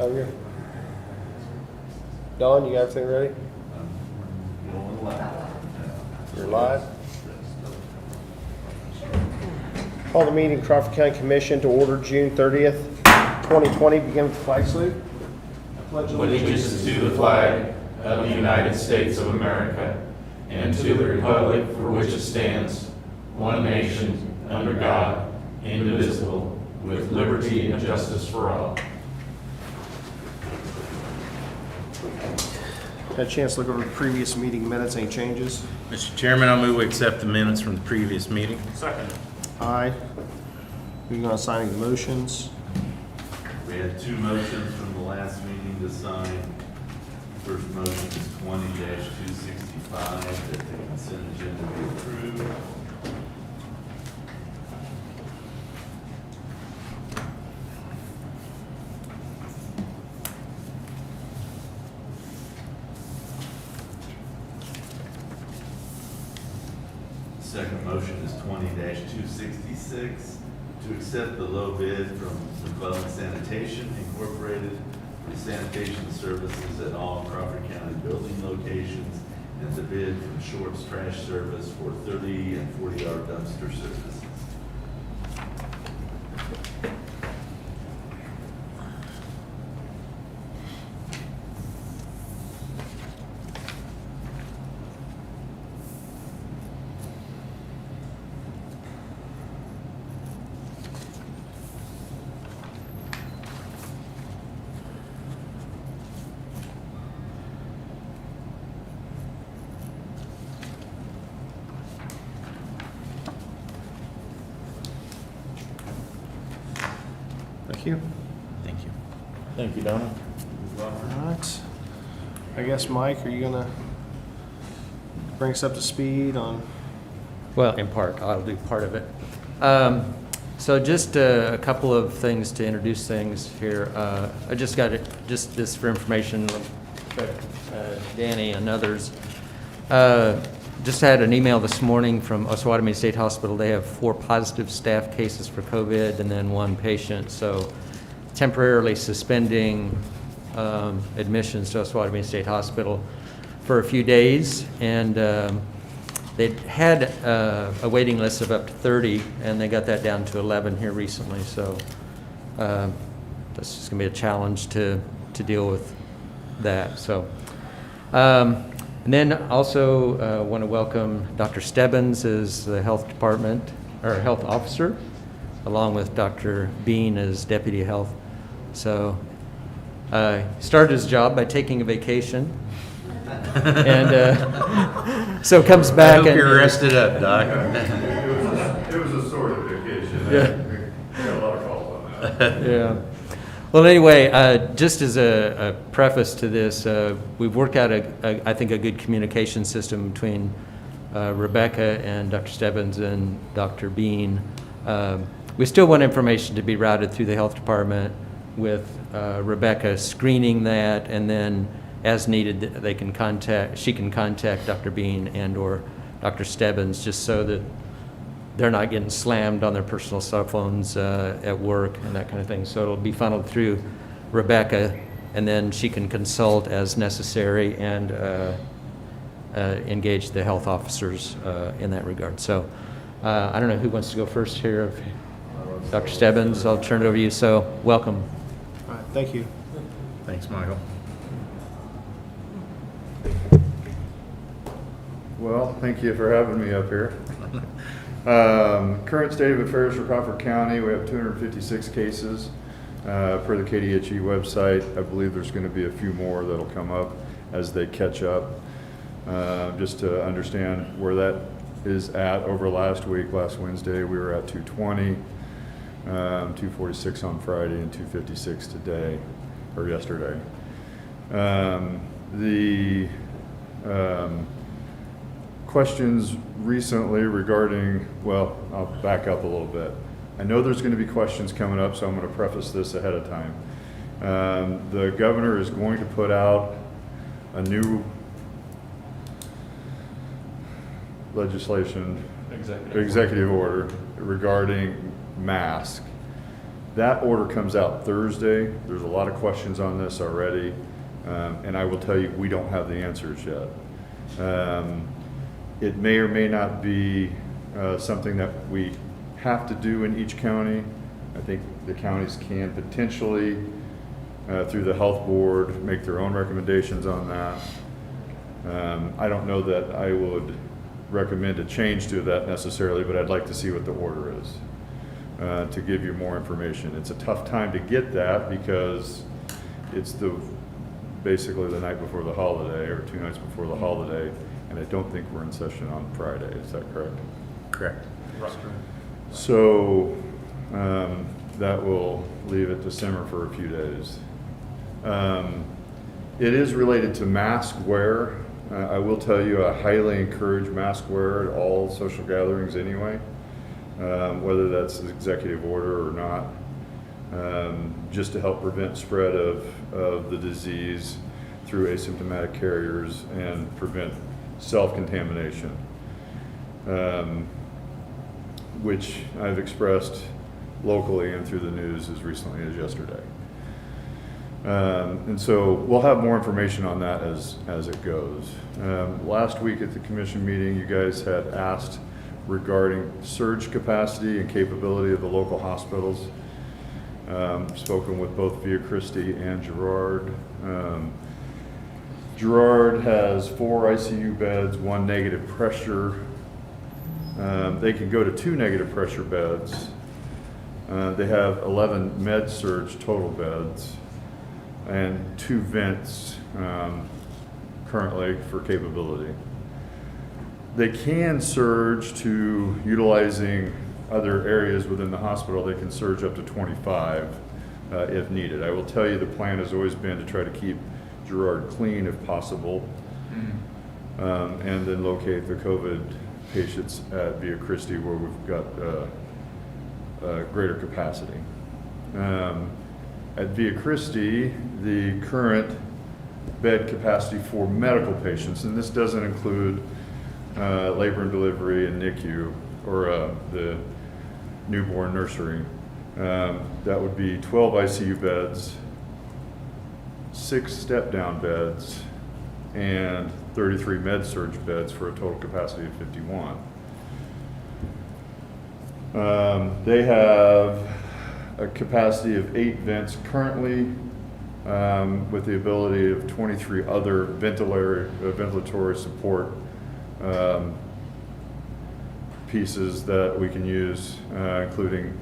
Oh, yeah. Don, you got everything ready? You're live. Call the meeting, Crawford County Commission to order June 30th, 2020. Begin with the flag salute. Allegiance to the flag of the United States of America and to the republic for which it stands, one nation, under God, indivisible, with liberty and justice for all. Had a chance to look over the previous meeting minutes. Any changes? Mr. Chairman, I'll move we accept the minutes from the previous meeting. Second. Aye. Who's going to sign the motions? We had two motions from the last meeting to sign. First motion is 20-265, that the consent agenda be approved. Second motion is 20-266, to accept the low bid from McClellan Sanitation Incorporated for sanitation services at all Crawford County building locations, and the bid from Shorts Trash Service for 30 and 40-yard dumpster services. Thank you. Thank you. Thank you, Donna. All right. I guess, Mike, are you going to bring us up to speed on? Well, in part, I'll do part of it. So just a couple of things to introduce things here. I just got it, just this for information, Danny and others. Just had an email this morning from Osawatomie State Hospital. They have 4 positive staff cases for COVID and then 1 patient. So temporarily suspending admissions to Osawatomie State Hospital for a few days. And they had a waiting list of up to 30, and they got that down to 11 here recently. So that's just going to be a challenge to deal with that. So. And then also want to welcome Dr. Stebbins as the health department, or health officer, along with Dr. Bean as deputy health. So started his job by taking a vacation. And so comes back. I hope you're rested up, Doc. It was a sort of vacation. Yeah. We got a lot of calls on that. Yeah. Well, anyway, just as a preface to this, we've worked out, I think, a good communication system between Rebecca and Dr. Stebbins and Dr. Bean. We still want information to be routed through the health department with Rebecca screening that, and then as needed, she can contact Dr. Bean and/or Dr. Stebbins, just so that they're not getting slammed on their personal cell phones at work and that kind of thing. So it'll be funneled through Rebecca, and then she can consult as necessary and engage the health officers in that regard. So I don't know who wants to go first here. Dr. Stebbins, I'll turn it over to you. So welcome. All right, thank you. Thanks, Michael. Well, thank you for having me up here. Current state of affairs for Crawford County, we have 256 cases per the KDHE website. I believe there's going to be a few more that'll come up as they catch up. Just to understand where that is at, over last week, last Wednesday, we were at 220, 246 on Friday, and 256 today, or yesterday. Questions recently regarding, well, I'll back up a little bit. I know there's going to be questions coming up, so I'm going to preface this ahead of time. The governor is going to put out a new legislation, executive order regarding masks. That order comes out Thursday. There's a lot of questions on this already, and I will tell you, we don't have the answers yet. It may or may not be something that we have to do in each county. I think the counties can potentially, through the health board, make their own recommendations on that. I don't know that I would recommend a change to that necessarily, but I'd like to see what the order is to give you more information. It's a tough time to get that because it's basically the night before the holiday or 2 nights before the holiday, and I don't think we're in session on Friday. Is that correct? Correct. So that will leave it to simmer for a few days. It is related to mask wear. I will tell you, I highly encourage mask wear at all social gatherings anyway, whether that's an executive order or not, just to help prevent spread of the disease through asymptomatic carriers and prevent self-contamination, which I've expressed locally and through the news as recently as yesterday. And so we'll have more information on that as it goes. Last week at the commission meeting, you guys had asked regarding surge capacity and capability of the local hospitals. Spoken with both Via Christi and Girard. Girard has 4 ICU beds, 1 negative pressure. They can go to 2 negative pressure beds. They have 11 med surge total beds and 2 vents currently for capability. They can surge to utilizing other areas within the hospital. They can surge up to 25 if needed. I will tell you, the plan has always been to try to keep Girard clean if possible, and then locate the COVID patients at Via Christi where we've got greater capacity. At Via Christi, the current bed capacity for medical patients, and this doesn't include labor and delivery and NICU or the newborn nursery, that would be 12 ICU beds, 6 step-down beds, and 33 med-surg beds for a total capacity of 51. They have a capacity of 8 vents currently, with the ability of 23 other ventilatory support pieces that we can use, including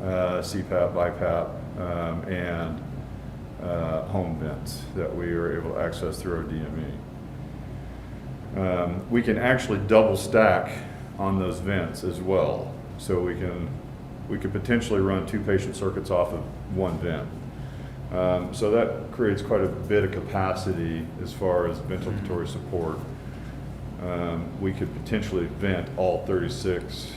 CPAP, BiPAP, and home vents that we are able to access through our DME. We can actually double stack on those vents as well, so we could potentially run 2 patient circuits off of 1 vent. So that creates quite a bit of capacity as far as ventilatory support. We could potentially vent all 36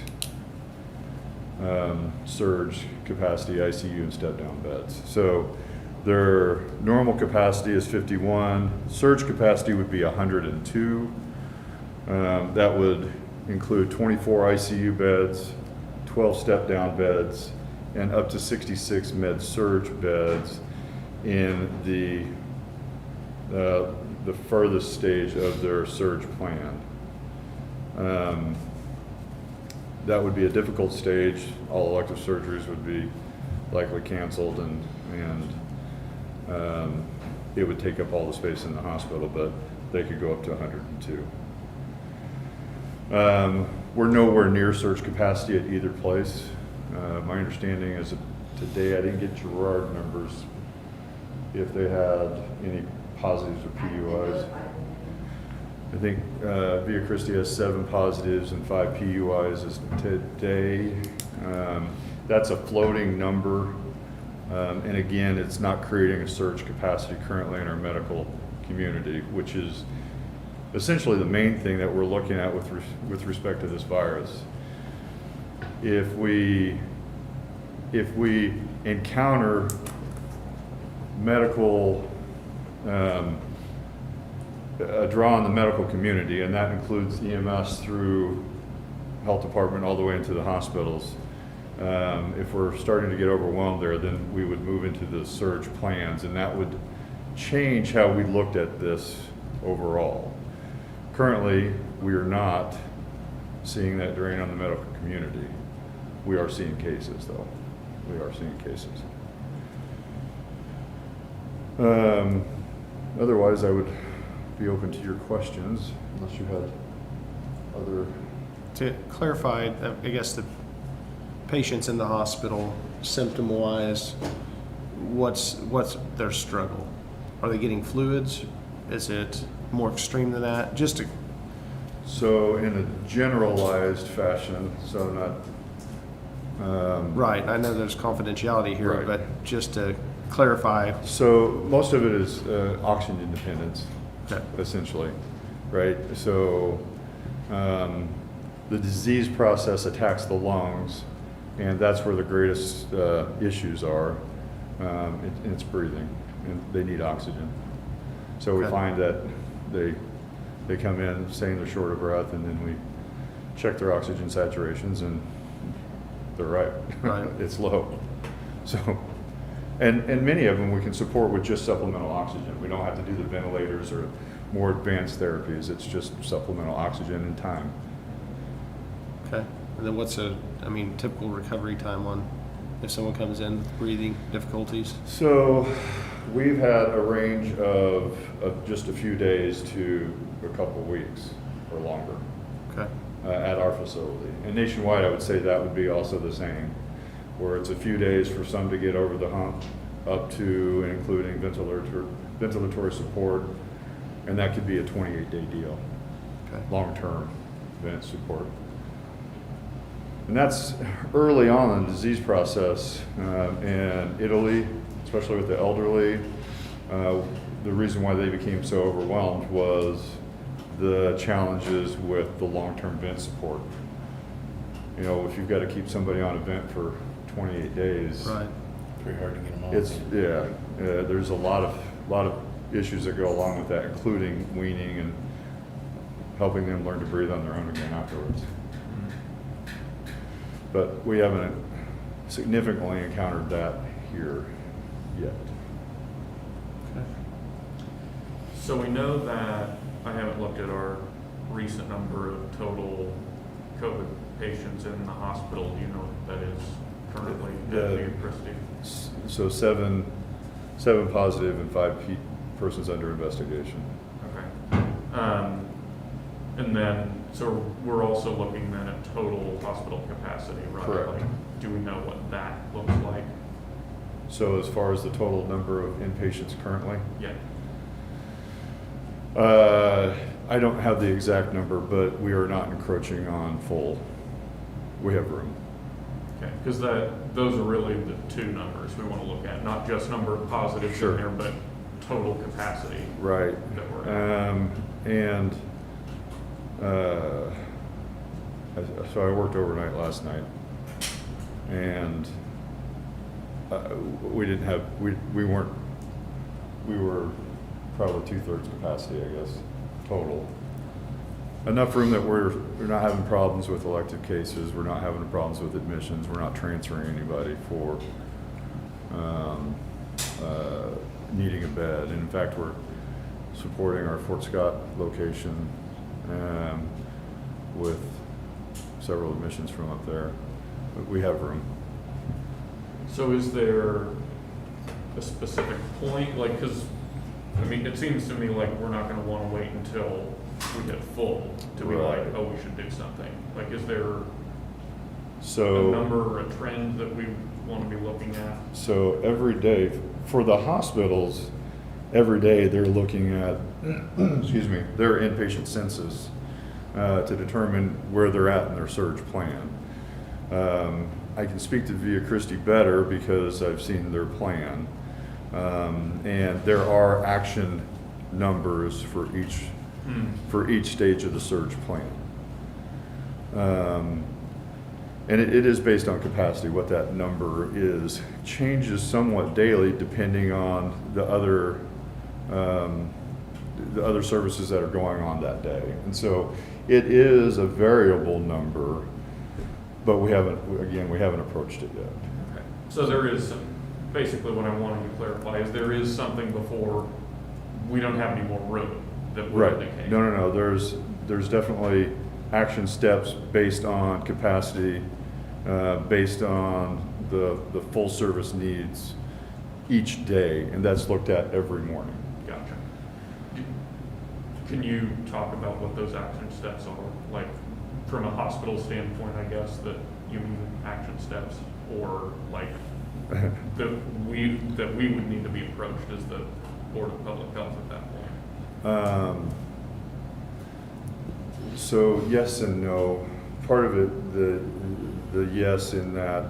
surge capacity ICU and step-down beds. So their normal capacity is 51. Surge capacity would be 102. That would include 24 ICU beds, 12 step-down beds, and up to 66 med-surg beds in the furthest stage of their surge plan. That would be a difficult stage. All elective surgeries would be likely canceled, and it would take up all the space in the hospital, but they could go up to 102. We're nowhere near surge capacity at either place. My understanding is that today, I didn't get Girard numbers, if they had any positives or PUIs. I think Via Christi has 7 positives and 5 PUIs as today. That's a floating number. And again, it's not creating a surge capacity currently in our medical community, which is essentially the main thing that we're looking at with respect to this virus. If we encounter medical, a draw on the medical community, and that includes EMS through health department all the way into the hospitals, If we're starting to get overwhelmed there, then we would move into the surge plans, and that would change how we looked at this overall. Currently, we are not seeing that drain on the medical community. We are seeing cases, though. We are seeing cases. Otherwise, I would be open to your questions, unless you had other. To clarify, I guess the patients in the hospital, symptom-wise, what's their struggle? Are they getting fluids? Is it more extreme than that? Just to, So in a generalized fashion, so not. right, I know there's confidentiality here, Right. but just to clarify. So most of it is oxygen independence, Okay. essentially, right? So the disease process attacks the lungs, and that's where the greatest issues are. It's breathing, and they need oxygen. So we Okay. find that they come in saying they're short of breath, and then we check their oxygen saturations, and they're right. Right. It's low. So, and many of them we can support with just supplemental oxygen. We don't have to do the ventilators or more advanced therapies. It's just supplemental oxygen and time. Okay. And then what's typical recovery time on if someone comes in with breathing difficulties? So we've had a range of just a few days to a couple weeks or longer Okay. at our facility. And nationwide, I would say that would be also the same, where it's a few days for some to get over the hump, up to and including ventilatory support, and that could be a 28-day deal, Okay. long-term vent support. And that's early on in the disease process. In Italy, especially with the elderly, the reason why they became so overwhelmed was the challenges with the long-term vent support. You know, if you've got to keep somebody on a vent for 28 days, Right. Pretty hard to get them off. it's, there's a lot of issues that go along with that, including weaning and helping them learn to breathe on their own again afterwards. But we haven't significantly encountered that here yet. Okay. So we know that, I haven't looked at our recent number of total COVID patients in the hospital. Do you know what that is currently at Via Christi? So seven positive and 5 persons under investigation. Okay. And then, so we're also looking then at total hospital capacity, right? Correct. Like, do we know what that looks like? So as far as the total number of inpatients currently, Yeah. I don't have the exact number, but we are not encroaching on full. We have room. Okay, because those are really the two numbers we want to look at, not just number of positives Sure. in there, but total capacity Right. that we're at. So I worked overnight last night, and we were probably 2/3 capacity, I guess, total. Enough room that we're not having problems with elective cases, we're not having problems with admissions, we're not transferring anybody for needing a bed. And in fact, we're supporting our Fort Scott location with several admissions from up there. But we have room. So is there a specific point, like, because, I mean, it seems to me like we're not going to want to wait until we get full to be like, Right. oh, we should do something. Like, is there a So. number or a trend that we want to be looking at? So every day, for the hospitals, every day they're looking at, excuse me, their inpatient census to determine where they're at in their surge plan. I can speak to Via Christi better because I've seen their plan. And there are action numbers for each stage of the surge plan. And it is based on capacity. What that number is changes somewhat daily depending on the other services that are going on that day. And so it is a variable number. but we haven't approached it yet. Okay. So there is some, basically what I wanted to clarify is there is something before we don't have any more room that would Right. indicate. No. There's definitely action steps based on capacity, based on the full service needs each day, and that's looked at every morning. Gotcha. Can you talk about what those action steps are? Like, from a hospital standpoint, I guess, that you mean action steps, or like, that we would need to be approached as the Board of Public Health at that point? So yes and no. Part of it, the yes in that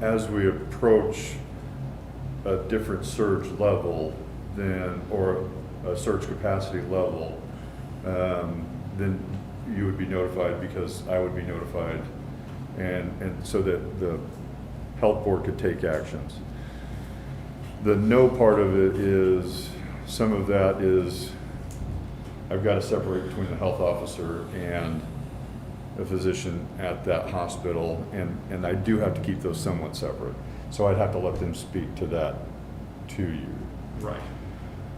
as we approach a different surge level or a surge capacity level, then you would be notified because I would be notified, and so that the health board could take actions. The no part of it is, some of that is, I've got to separate between the health officer and a physician at that hospital, and I do have to keep those somewhat separate. So I'd have to let them speak to that to you. Right.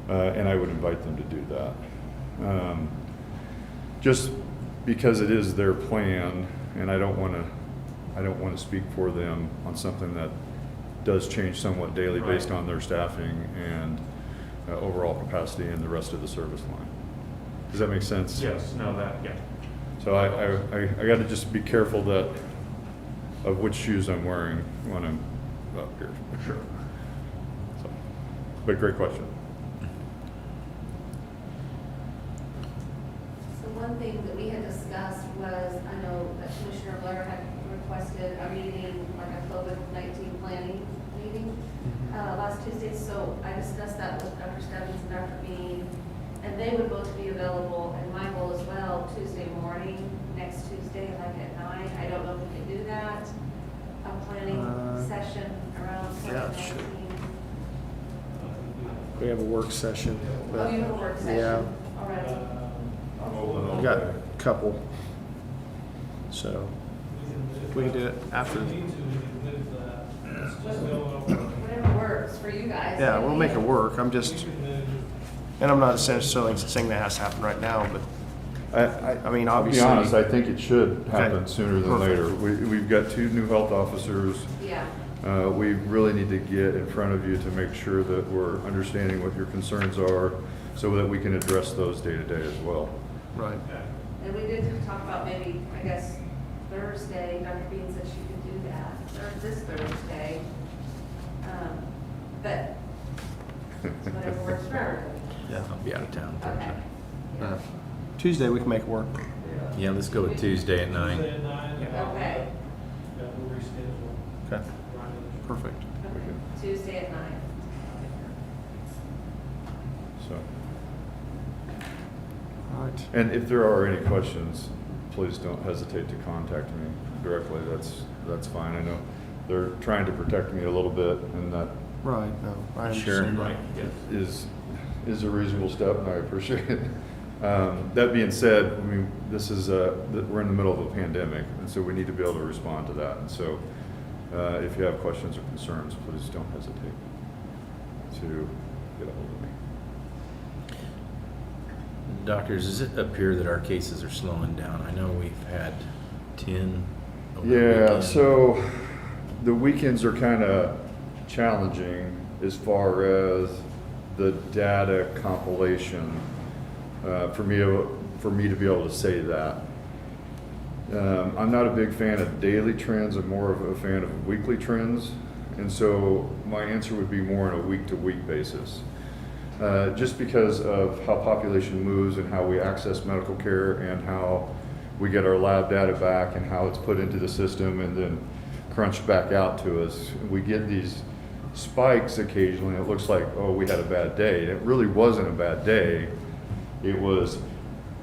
And I would invite them to do that. Just because it is their plan, and I don't want to speak for them on something that does change somewhat daily Right. based on their staffing and overall capacity and the rest of the service line. Does that make sense? Yes, no, that, yeah. So I got to just be careful of which shoes I'm wearing when I'm up here. Sure. So, but great question. So one thing that we had discussed was, I know that Commissioner Blair had requested a meeting, like a COVID-19 planning meeting, last Tuesday. So I discussed that with Dr. Stebbins and Dr. Bean, and they would both be available, and my goal as well, Tuesday morning, next Tuesday, like at 9. I don't know if we can do that, a planning session around yeah, COVID-19. sure. We have a work session. but- Oh, you have a work session Yeah, already? I'm open all we got day. a couple. So we can do it after. Whatever works for you guys. Yeah, we'll make it work. I'm just, and I'm not necessarily saying that has to happen right now, but I mean, I'll be obviously. honest, I think it should happen Okay. sooner than Perfect. later. We've got 2 new health officers. Yeah. We really need to get in front of you to make sure that we're understanding what your concerns are so that we can address those day to day as well. Right. And we did talk about maybe, I guess, Thursday, Dr. Bean said she could do that, or this Thursday. But whatever works for everybody. Yeah, I'll be out of town Okay. Uh, Tuesday, we can make it work. Yeah, let's go with Tuesday at 9. Okay. Okay. Perfect. Okay. Tuesday at 9. So, All right. and if there are any questions, please don't hesitate to contact me directly. That's fine. I know they're trying to protect me a little bit, and that Right, no, I Sure. understand. Right, yes. is a reasonable step, and I appreciate it. That being said, I mean, this is we're in the middle of a pandemic, and so we need to be able to respond to that. And so, if you have questions or concerns, please don't hesitate to get a hold of me. Doctors, does it appear that our cases are slowing down? I know we've had 10 over the Yeah, weekend. so the weekends are kind of challenging as far as the data compilation for me to be able to say that. I'm not a big fan of daily trends. I'm more of a fan of weekly trends, and so my answer would be more on a week-to-week basis. Just because of how population moves and how we access medical care and how we get our lab data back and how it's put into the system and then crunched back out to us. We get these spikes occasionally. It looks like, oh, we had a bad day. It really wasn't a bad day. It was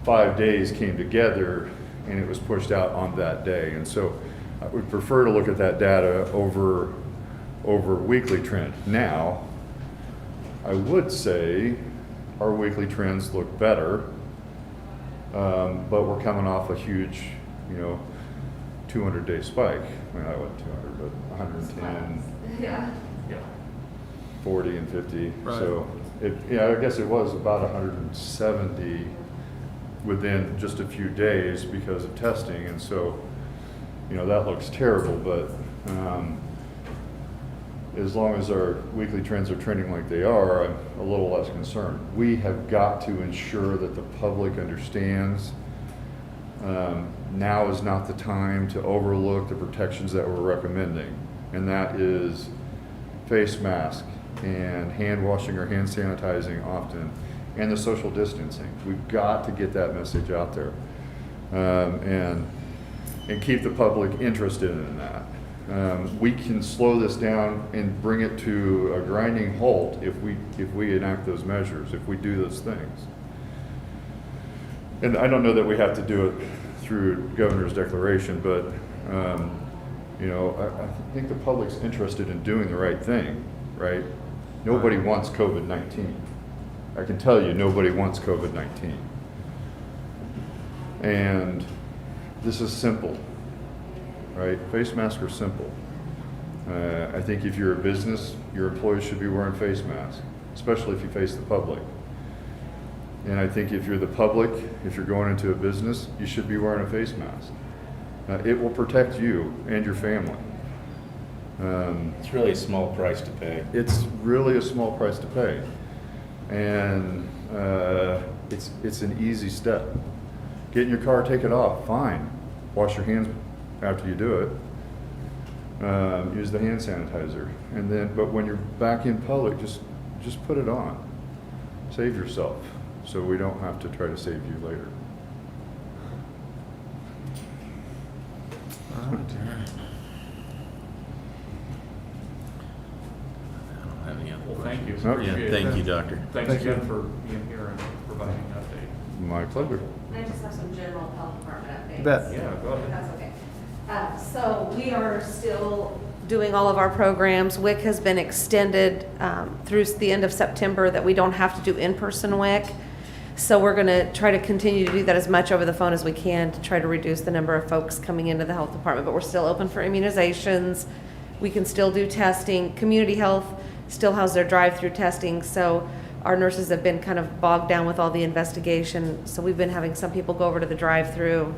5 days came together and it was pushed out on that day. And so I would prefer to look at that data over weekly trend. Now, I would say our weekly trends look better, but we're coming off a huge, 2 200-day spike. I mean, I wasn't 200, but 110, Yeah. Yeah. 40, and 50. Right. So, I guess it was about 170 within just a few days because of testing. And so, that looks terrible, but as long as our weekly trends are trending like they are, I'm a little less concerned. We have got to ensure that the public understands now is not the time to overlook the protections that we're recommending, and that is face mask and hand washing or hand sanitizing often, and the social distancing. We've got to get that message out there, and keep the public interested in that. We can slow this down and bring it to a grinding halt if we enact those measures, if we do those things. And I don't know that we have to do it through governor's declaration, but I think the public's interested in doing the right thing, right? Nobody wants COVID-19. I can tell you, nobody wants COVID-19. And this is simple, right? Face masks are simple. I think if you're a business, your employees should be wearing face masks, especially if you face the public. And I think if you're the public, if you're going into a business, you should be wearing a face mask. It will protect you and your family. It's really a small price to pay. It's really a small price to pay. And it's an easy step. Get in your car, take it off, fine. Wash your hands after you do it. Use the hand sanitizer. But when you're back in public, just put it on. Save yourself, so we don't have to try to save you later. I don't have any other Well, thank you. questions. Appreciate Yeah, it. thank you, Doctor. Thanks Thank you. again for being here and providing an update. My pleasure. I just have some general health department updates. Bet. Yeah, go ahead. That's okay. So we are still doing all of our programs. WIC has been extended through the end of September that we don't have to do in-person WIC. So we're going to try to continue to do that as much over the phone as we can to try to reduce the number of folks coming into the health department. But we're still open for immunizations. We can still do testing. Community health still has their drive-through testing. So our nurses have been kind of bogged down with all the investigation. So we've been having some people go over to the drive-through.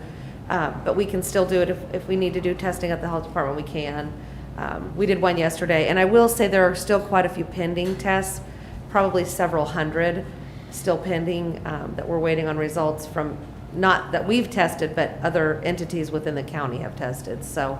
But we can still do it if we need to do testing at the health department, we can. We did one yesterday. And I will say there are still quite a few pending tests, probably several hundred still pending that we're waiting on results from, not that we've tested, but other entities within the county have tested. So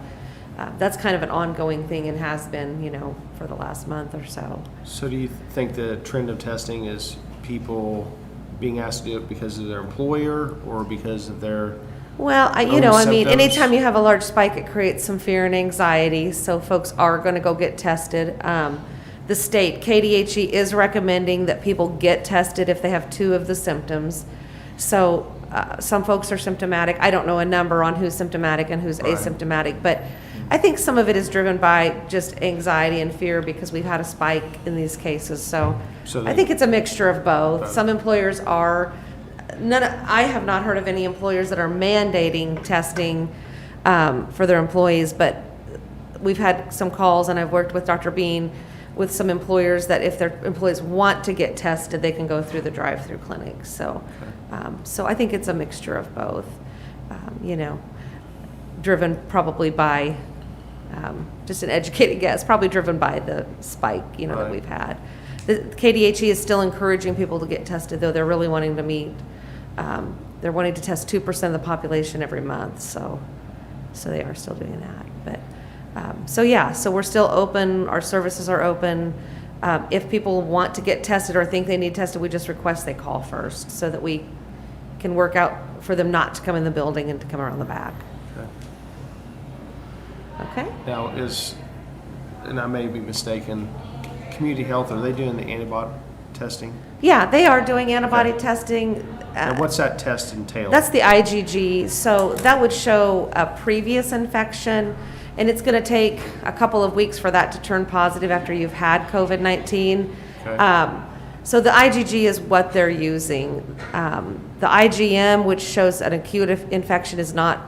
that's kind of an ongoing thing and has been, for the last month or so. So do you think the trend of testing is people being asked to do it because of their employer or because of their Well, own symptoms? anytime you have a large spike, it creates some fear and anxiety. So folks are going to go get tested. The state, KDHE, is recommending that people get tested if they have 2 of the symptoms. So some folks are symptomatic. I don't know a number on who's symptomatic and who's Right. asymptomatic, but I think some of it is driven by just anxiety and fear because we've had a spike in these cases. So So I they- think it's a mixture of both. Right. Some employers are, I have not heard of any employers that are mandating testing for their employees, but we've had some calls, and I've worked with Dr. Bean with some employers that if their employees want to get tested, they can go through the drive-through clinic. So, so I think it's a mixture of both, driven probably by, just an educated guess, probably driven by the spike, that Right. we've had. The KDHE is still encouraging people to get tested, though they're really wanting to meet, they're wanting to test 2% of the population every month, so they are still doing that. But, so we're still open, our services are open. If people want to get tested or think they need tested, we just request they call first so that we can work out for them not to come in the building and to come around the back. Okay? Now and I may be mistaken, Community Health, are they doing the antibody testing? Yeah, they are doing antibody testing. And what's that test entail? That's the IgG. So that would show a previous infection, and it's going to take a couple of weeks for that to turn positive after you've had COVID-19. Okay. So the IgG is what they're using. The IgM, which shows an acute infection, is not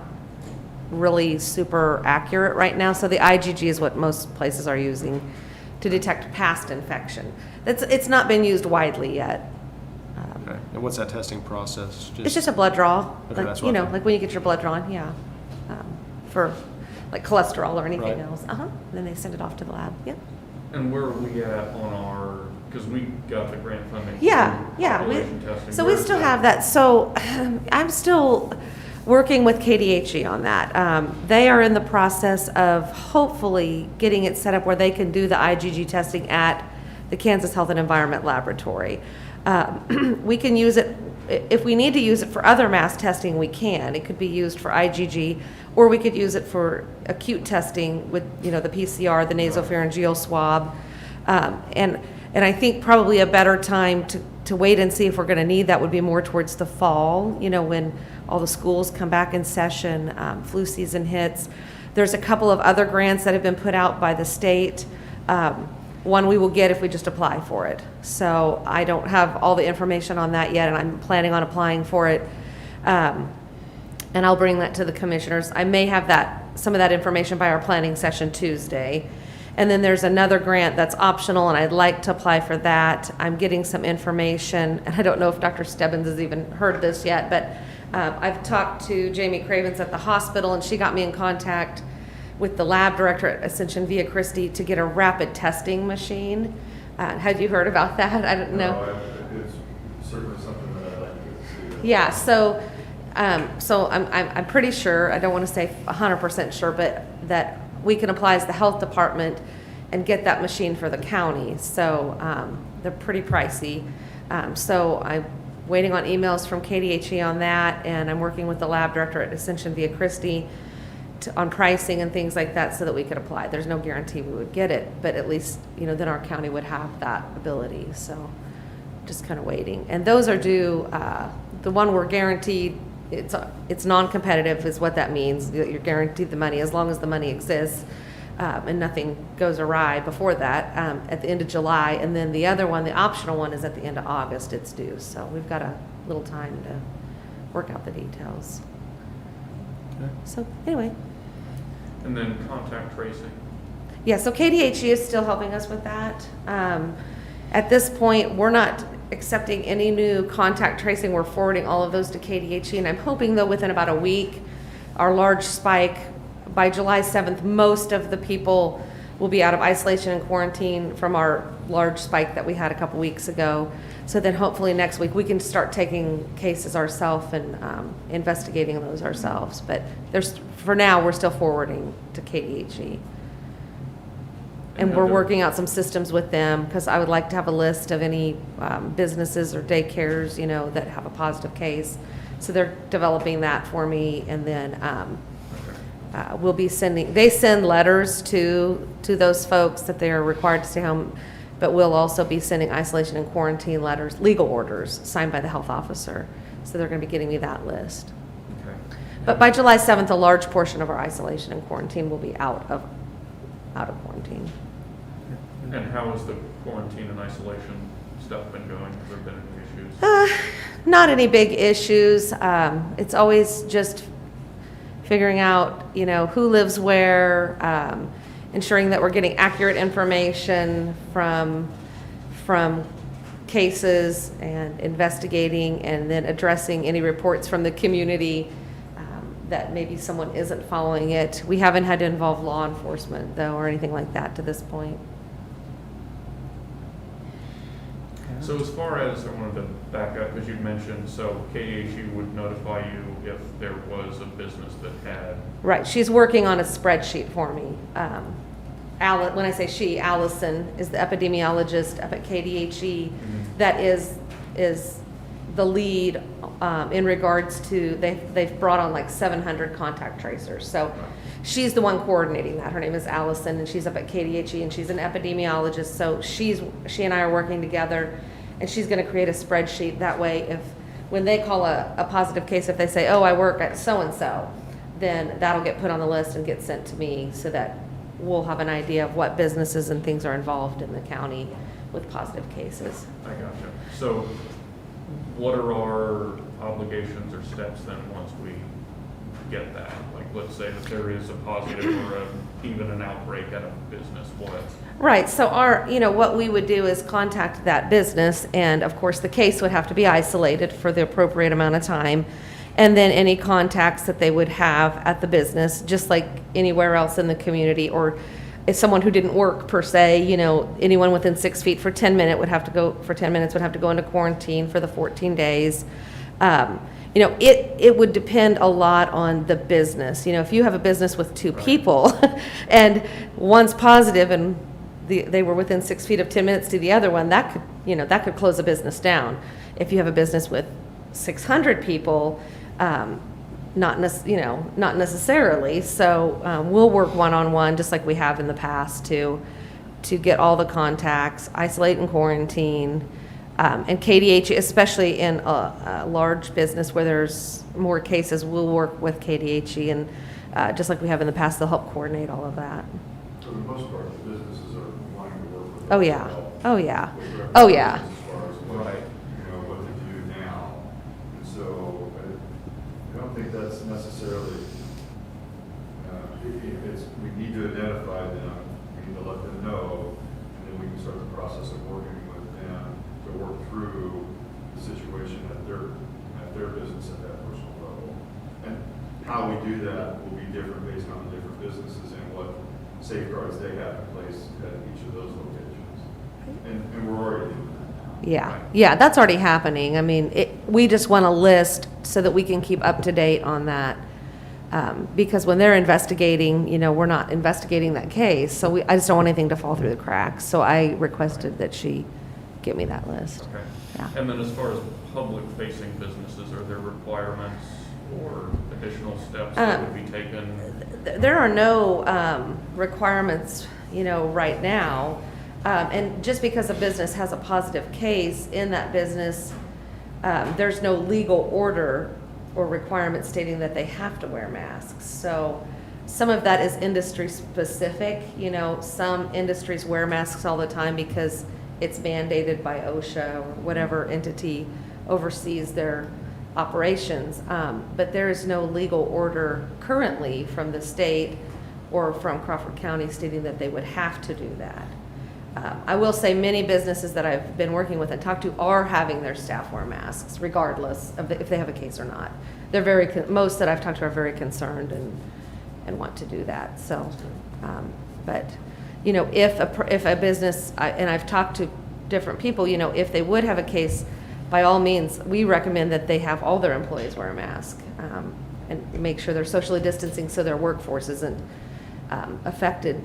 really super accurate right now. So the IgG is what most places are using to detect past infection. It's not been used widely yet. Okay. And what's that testing process? It's just a blood draw, Okay, like, that's you what I know, thought. like when you get your blood drawn, yeah. For like cholesterol or anything Right. else. Then they send it off to the lab, yeah. And where are we at on our, because we got the grant funding. Yeah, for yeah. population testing. So we Where's still have that. So I'm still working with KDHE on that. They are in the process of hopefully getting it set up where they can do the IgG testing at the Kansas Health and Environment Laboratory. We can use it, if we need to use it for other mass testing, we can. It could be used for IgG, or we could use it for acute testing with, you know, the PCR, the nasopharyngeal swab. And I think probably a better time to wait and see if we're going to need that would be more towards the fall, you know, when all the schools come back in session, flu season hits. There's a couple of other grants that have been put out by the state. One we will get if we just apply for it. So I don't have all the information on that yet, and I'm planning on applying for it. And I'll bring that to the commissioners. I may have some of that information by our planning session Tuesday. And then there's another grant that's optional, and I'd like to apply for that. I'm getting some information, and I don't know if Dr. Stebbins has even heard this yet, but I've talked to Jamie Cravens at the hospital, and she got me in contact with the lab director at Ascension Via Christi to get a rapid testing machine. Had you heard about that? I don't know. It's certainly something that I'd like to see. Yeah, so I'm pretty sure, I don't want to say 100% sure, but that we can apply as the health department and get that machine for the county. So they're pretty pricey. So I'm waiting on emails from KDHE on that, and I'm working with the lab director at Ascension Via Christi on pricing and things like that so that we could apply. There's no guarantee we would get it, but at least, you know, then our county would have that ability. So just kind of waiting. And those are due, the one we're guaranteed, it's non-competitive is what that means. You're guaranteed the money as long as the money exists, and nothing goes awry before that, at the end of July. And then the other one, the optional one, is at the end of August it's due. So we've got a little time to work out the details. Okay. So anyway. And then contact tracing. Yeah, so KDHE is still helping us with that. At this point, we're not accepting any new contact tracing. We're forwarding all of those to KDHE, and I'm hoping, though, within about a week, our large spike, by July 7th, most of the people will be out of isolation and quarantine from our large spike that we had a couple weeks ago. So then hopefully next week, we can start taking cases ourselves and investigating those ourselves. But for now, we're still forwarding to KDHE. And we're working out some systems with them, because I would like to have a list of any businesses or daycares, you know, that have a positive case. So they're developing that for me, and then we'll be they send letters to those folks that they are required to stay home, but we'll also be sending isolation and quarantine letters, legal orders signed by the health officer. So they're going to be getting me that list. Okay. But by July 7th, a large portion of our isolation and quarantine will be out of quarantine. And how has the quarantine and isolation stuff been going? Has there been any issues? Not any big issues. It's always just figuring out, you know, who lives where, ensuring that we're getting accurate information from cases, and investigating, and then addressing any reports from the community that maybe someone isn't following it. We haven't had to involve law enforcement, though, or anything like that to this point. So as far as, I wanted to back up, because you mentioned, so KDHE would notify you if there was a business that had. Right, she's working on a spreadsheet for me. When I say she, Allison is the epidemiologist up at KDHE that is the lead in regards to, they've brought on like 700 contact tracers. So she's the one coordinating that. Her name is Allison, and she's up at KDHE, and she's an epidemiologist. So she and I are working together, and she's going to create a spreadsheet. That way, when they call a positive case, if they say, oh, I work at so-and-so, then that'll get put on the list and get sent to me, so that we'll have an idea of what businesses and things are involved in the county with positive cases. I gotcha. So what are our obligations or steps then once we get that? Like, let's say that there is a positive or even an outbreak at a business, what? Right, so what we would do is contact that business, and of course, the case would have to be isolated for the appropriate amount of time. And then any contacts that they would have at the business, just like anywhere else in the community, or if someone who didn't work per se, anyone within 6 feet for 10 minutes would have to go into quarantine for the 14 days. It would depend a lot on the business. If you have a business with two people and one's positive and they were within 6 feet of 10 minutes to the other one, that could close a business down. If you have a business with 600 people, not necessarily. So we'll work one-on-one, just like we have in the past, to get all the contacts, isolate and quarantine. And KDHE, especially in a large business where there's more cases, we'll work with KDHE, and just like we have in the past, they'll help coordinate all of that. For the most part, the businesses are wanting to work with us. Oh, yeah. to help Oh, yeah. with Oh, yeah. recommendations as far as what, Right. what to do now. And so I don't think that's necessarily, we need to identify them, we need to let them know, and then we can start the process of working with them to work through the situation at their business at that personal level. And how we do that will be different based on the different businesses and what safeguards they have in place at each of those locations. And we're already doing that now. Yeah, that's already happening. I mean, we just want a list so that we can keep up to date on that. Because when they're investigating, we're not investigating that case, so I just don't want anything to fall through the cracks. So I requested that she get me that list. Okay. Yeah. And then as far as public-facing businesses, are there requirements or additional steps that would be taken? There are no requirements, right now. And just because a business has a positive case in that business, there's no legal order or requirement stating that they have to wear masks. So some of that is industry specific. Some industries wear masks all the time because it's mandated by OSHA or whatever entity oversees their operations. But there is no legal order currently from the state or from Crawford County stating that they would have to do that. I will say many businesses that I've been working with and talked to are having their staff wear masks regardless of if they have a case or not. They're most that I've talked to are very concerned and want to do that. So, but if a business, and I've talked to different people, if they would have a case, by all means, we recommend that they have all their employees wear a mask and make sure they're socially distancing so their workforce isn't affected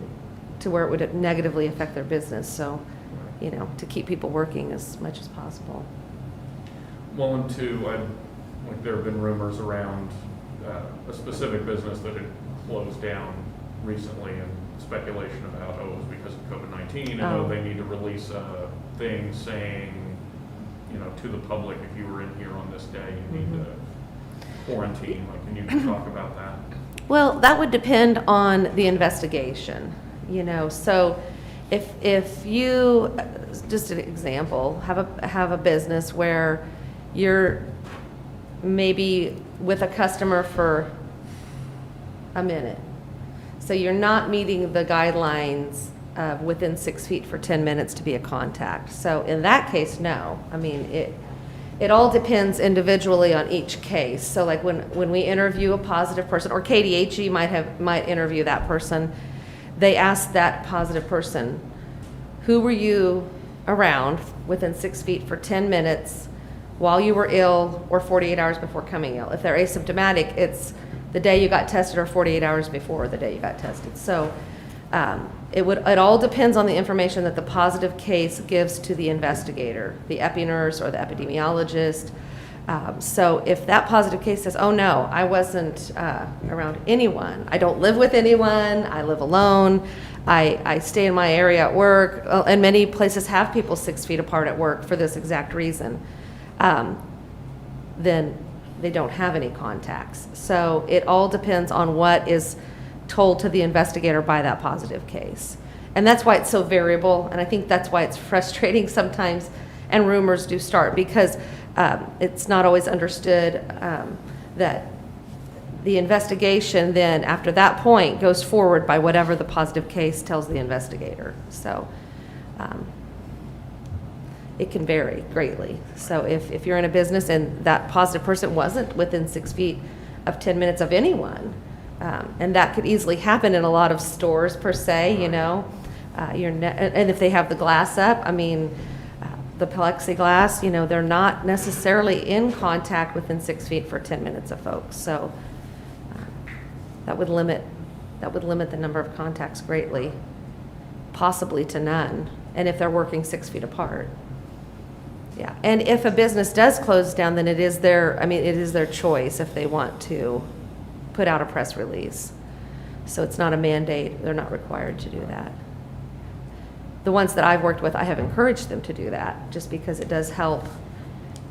to where it would negatively affect their business. So, to keep people working as much as possible. Well, and two, there have been rumors around a specific business that had closed down recently, and speculation about, it was because of COVID-19, and they need to release a thing saying, to the public, if you were in here on this day, you need to quarantine. Can you talk about that? Well, that would depend on the investigation, so if you, just an example, have a business where you're maybe with a customer for a minute, so you're not meeting the guidelines of within 6 feet for 10 minutes to be a contact. So in that case, no. I mean, it all depends individually on each case. So like when we interview a positive person, or KDHE might interview that person, they ask that positive person, who were you around within 6 feet for 10 minutes while you were ill or 48 hours before coming ill? If they're asymptomatic, it's the day you got tested or 48 hours before the day you got tested. So it all depends on the information that the positive case gives to the investigator, the epi nurse or the epidemiologist. So if that positive case says, oh no, I wasn't around anyone, I don't live with anyone, I live alone, I stay in my area at work, and many places have people 6 feet apart at work for this exact reason, then they don't have any contacts. So it all depends on what is told to the investigator by that positive case. And that's why it's so variable, and I think that's why it's frustrating sometimes, and rumors do start, because it's not always understood that the investigation then, after that point, goes forward by whatever the positive case tells the investigator. So it can vary greatly. So if you're in a business and that positive person wasn't within 6 feet of 10 minutes of anyone, and that could easily happen in a lot of stores per se, you know, and if they have the glass up, I mean, the plexiglass, you know, they're not necessarily in contact within 6 feet for 10 minutes of folks. So that would limit the number of contacts greatly, possibly to none, and if they're working 6 feet apart. Yeah, and if a business does close down, then it is their choice if they want to put out a press release. So it's not a mandate, they're not required to do that. The ones that I've worked with, I have encouraged them to do that, just because it does help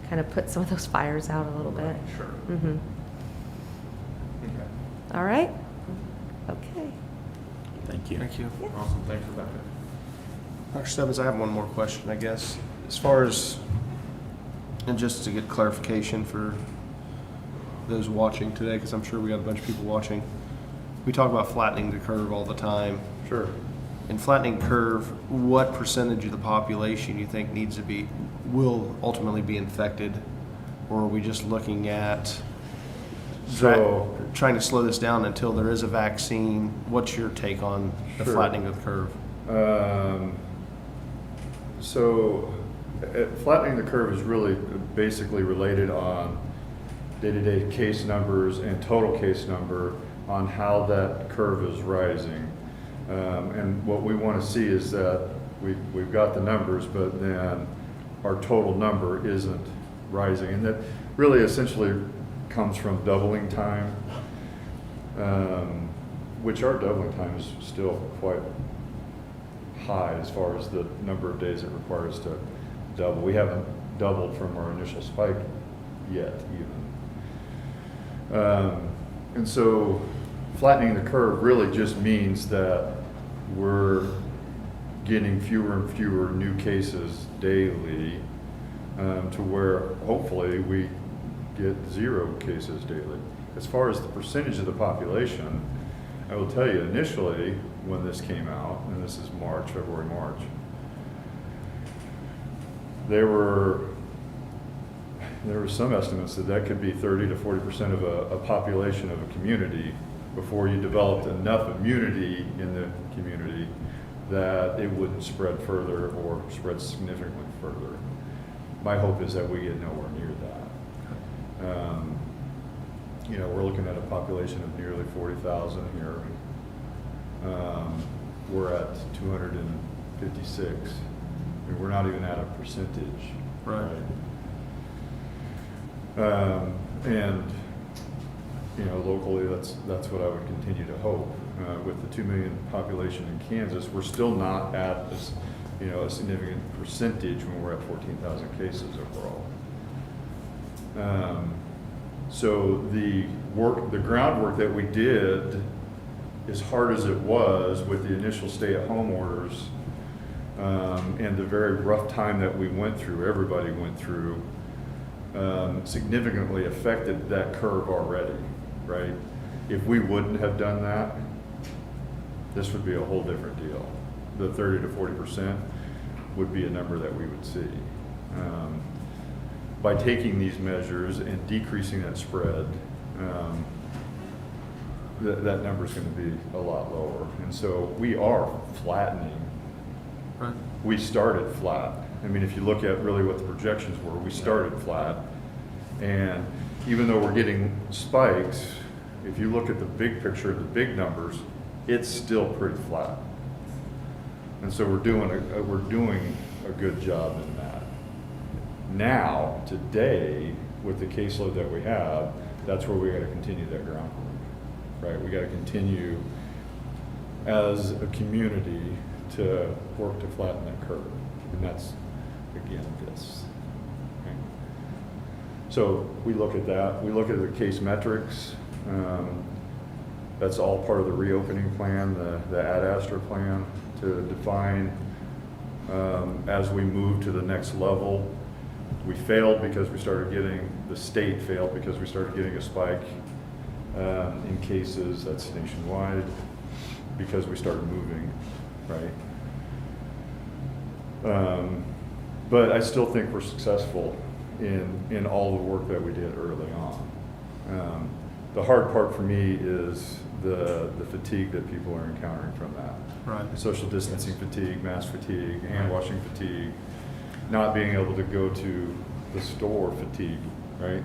kind of put some of those fires out a little bit. Sure. Mm-hmm. Okay. All right? Okay. Thank you. Thank you. Awesome, thanks, Rebecca. Dr. Stebbins, I have one more question, I guess. As far as, and just to get clarification for those watching today, because I'm sure we got a bunch of people watching. We talk about flattening the curve all the time. Sure. In flattening curve, what percentage of the population you think will ultimately be infected? Or are we just looking at trying to slow this down until there is a vaccine? What's your take on the Sure. flattening of the curve? Flattening the curve is really basically related on day-to-day case numbers and total case number on how that curve is rising. And what we want to see is that we've got the numbers, but then our total number isn't rising. And that really essentially comes from doubling time, which our doubling time is still quite high as far as the number of days it requires to double. We haven't doubled from our initial spike yet, even. And so flattening the curve really just means that we're getting fewer and fewer new cases daily, to where hopefully we get 0 cases daily. As far as the percentage of the population, I will tell you initially when this came out, and this is February, March, there were some estimates that could be 30 to 40% of a population of a community before you developed enough immunity in the community that it wouldn't spread further or spread significantly further. My hope is that we get nowhere near that. You know, we're looking at a population of nearly 40,000 here. We're at 256. I mean, we're not even at a percentage. Right. And you know, locally, that's what I would continue to hope. With the 2 million population in Kansas, we're still not at this, you know, a significant percentage when we're at 14,000 cases overall. So the groundwork that we did, as hard as it was with the initial stay-at-home orders, and the very rough time that we went through, everybody went through, significantly affected that curve already, right? If we wouldn't have done that, this would be a whole different deal. The 30 to 40% would be a number that we would see. By taking these measures and decreasing that spread, that number is going to be a lot lower. And so we are flattening. Right. We started flat. I mean, if you look at really what the projections were, we started flat. And even though we're getting spikes, if you look at the big picture, the big numbers, it's still pretty flat. And so we're doing a good job in that. Now, today, with the caseload that we have, that's where we got to continue that groundwork, right? We got to continue as a community to work to flatten that curve. And that's, again, this. Okay? So we look at that. We look at the case metrics. That's all part of the reopening plan, the Ad Astra plan, to define as we move to the next level. We failed because we started getting, the state failed because we started getting a spike in cases. That's nationwide because we started moving, right? But I still think we're successful in all the work that we did early on. The hard part for me is the fatigue that people are encountering from that. Right. Social distancing fatigue, mask fatigue, hand washing fatigue, not being able to go to the store fatigue, right?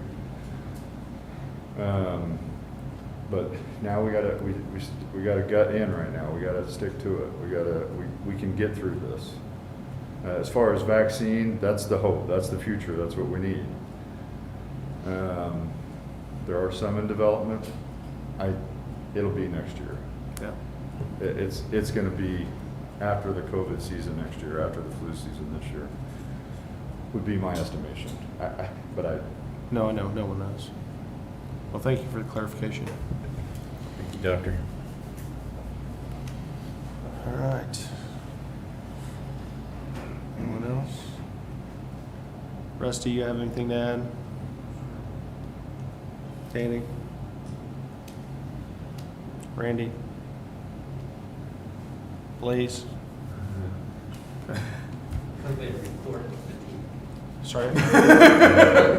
But now we got a gut in right now. We gotta stick to it. We can get through this. As far as vaccine, that's the hope. That's the future. That's what we need. There are some in development. It'll be next year. Yeah. It's going to be after the COVID season next year, after the flu season this year, would be my estimation. No, no one knows. Well, thank you for the clarification. Thank you, Doctor. All right. Anyone else? Rusty, you have anything to add? Danny? Randy? Blaze? COVID report fatigue. Sorry?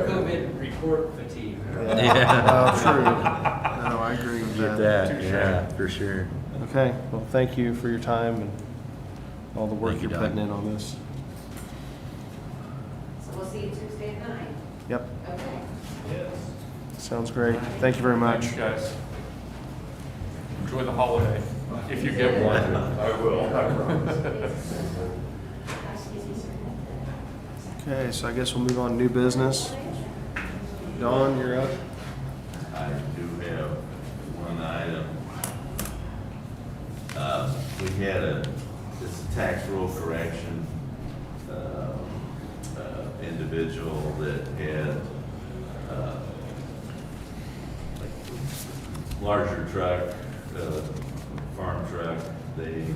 COVID report fatigue. Oh, true. No, I agree with Get that. that, yeah, for sure. Okay, well, thank you for your time and all the work Thank you, you're Doc. putting in on this. So we'll see you Tuesday at 9. Yep, Okay. sounds great. Thank you very much. Thanks, guys. Enjoy the holiday, if you get one. I will, I promise. Okay, so I guess we'll move on to new business. Dawn, you're up. I do have one item. We had this tax roll correction, individual that had, like larger truck, farm truck. They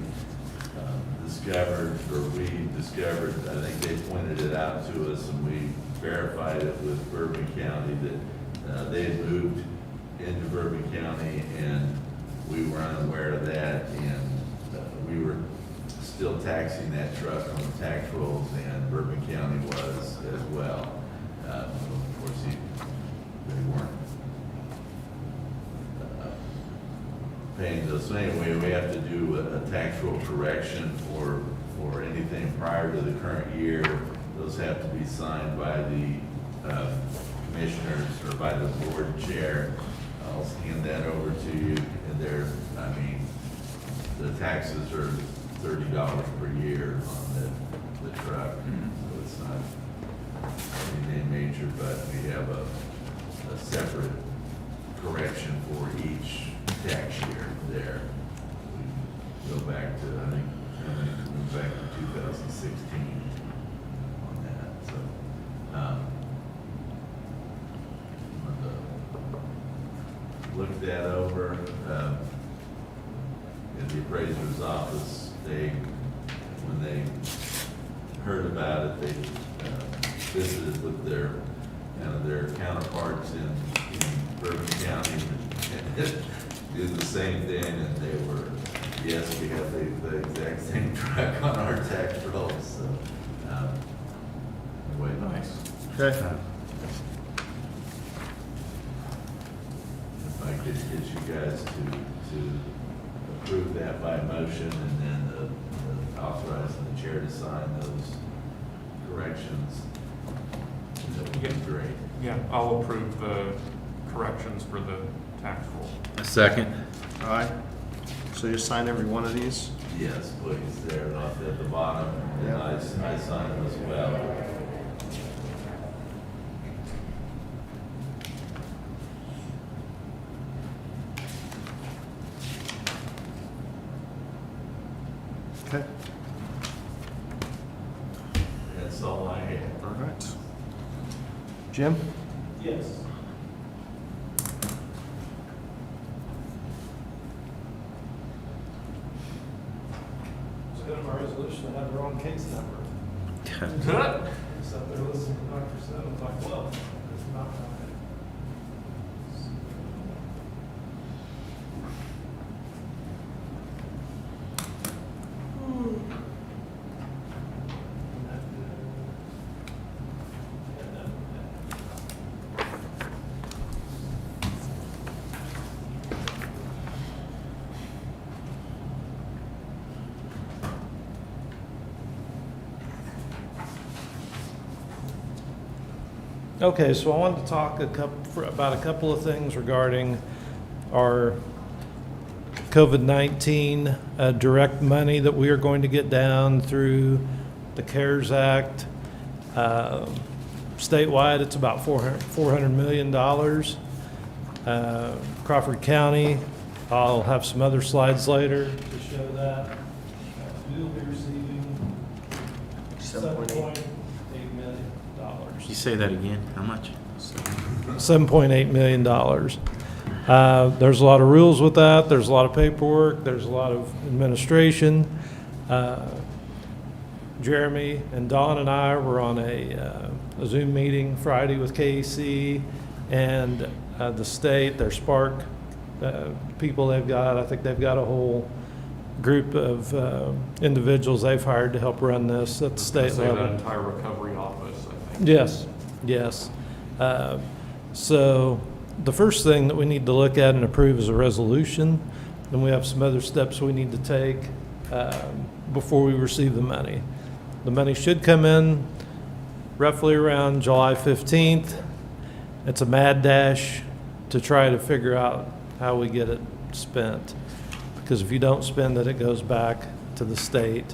discovered, or we discovered, I think they pointed it out to us and we verified it with Bourbon County that they had moved into Bourbon County and we were unaware of that, and we were still taxing that truck on the tax rolls, and Bourbon County was as well. Of course, they weren't paying those. So anyway, we have to do a tax roll correction for anything prior to the current year. Those have to be signed by the commissioners or by the board chair. I'll hand that over to you, and the taxes are $30 per year on the truck, so it's not anything major, but we have a separate correction for each tax year there. We go back to, I think, we move back to 2016 on that, so. Looked that over, in the appraiser's office. When they heard about it, they visited with their counterparts in Bourbon County and did the same thing, and they were, yes, we have the exact same truck on our tax rolls, so, anyway. Nice. Okay. If I could get you guys to approve that by motion, and then authorizing the chair to sign those corrections, that would be great. Yeah, I'll approve the corrections for the tax roll. A second. All right. So you sign every one of these? Yes, please, there off at the bottom, and Yep. I sign them as well. Okay. That's all I have. All right. Jim? Yes. It's good of our resolution to have their own case number. Good. So they're listening to Dr. Stone, it's like, well, it's not right. Okay, so I wanted to talk about a couple of things regarding our COVID-19 direct money that we are going to get down through the CARES Act. Statewide, it's about $400 million. Crawford County, I'll have some other slides later to show that. We'll be receiving $7.8 million. You say that again, how much? $7.8 million. There's a lot of rules with that. There's a lot of paperwork. There's a lot of administration. Jeremy and Dawn and I were on a Zoom meeting Friday with KEC and the state, their Spark people they've got. I think they've got a whole group of individuals they've hired to help run this at the state Say level. that entire recovery office, I think. Yes, yes. So the first thing that we need to look at and approve is a resolution. Then we have some other steps we need to take before we receive the money. The money should come in roughly around July 15th. It's a mad dash to try to figure out how we get it spent. Because if you don't spend it, it goes back to the state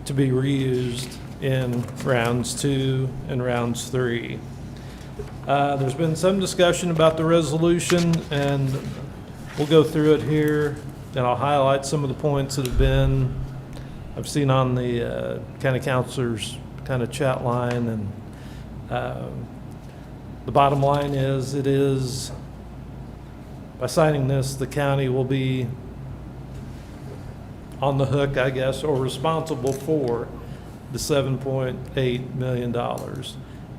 to be reused in rounds 2 and rounds 3. There's been some discussion about the resolution, and we'll go through it here, and I'll highlight some of the points that I've seen on the county councilors kind of chat line, and the bottom line is, by signing this, the county will be on the hook, I guess, or responsible for the $7.8 million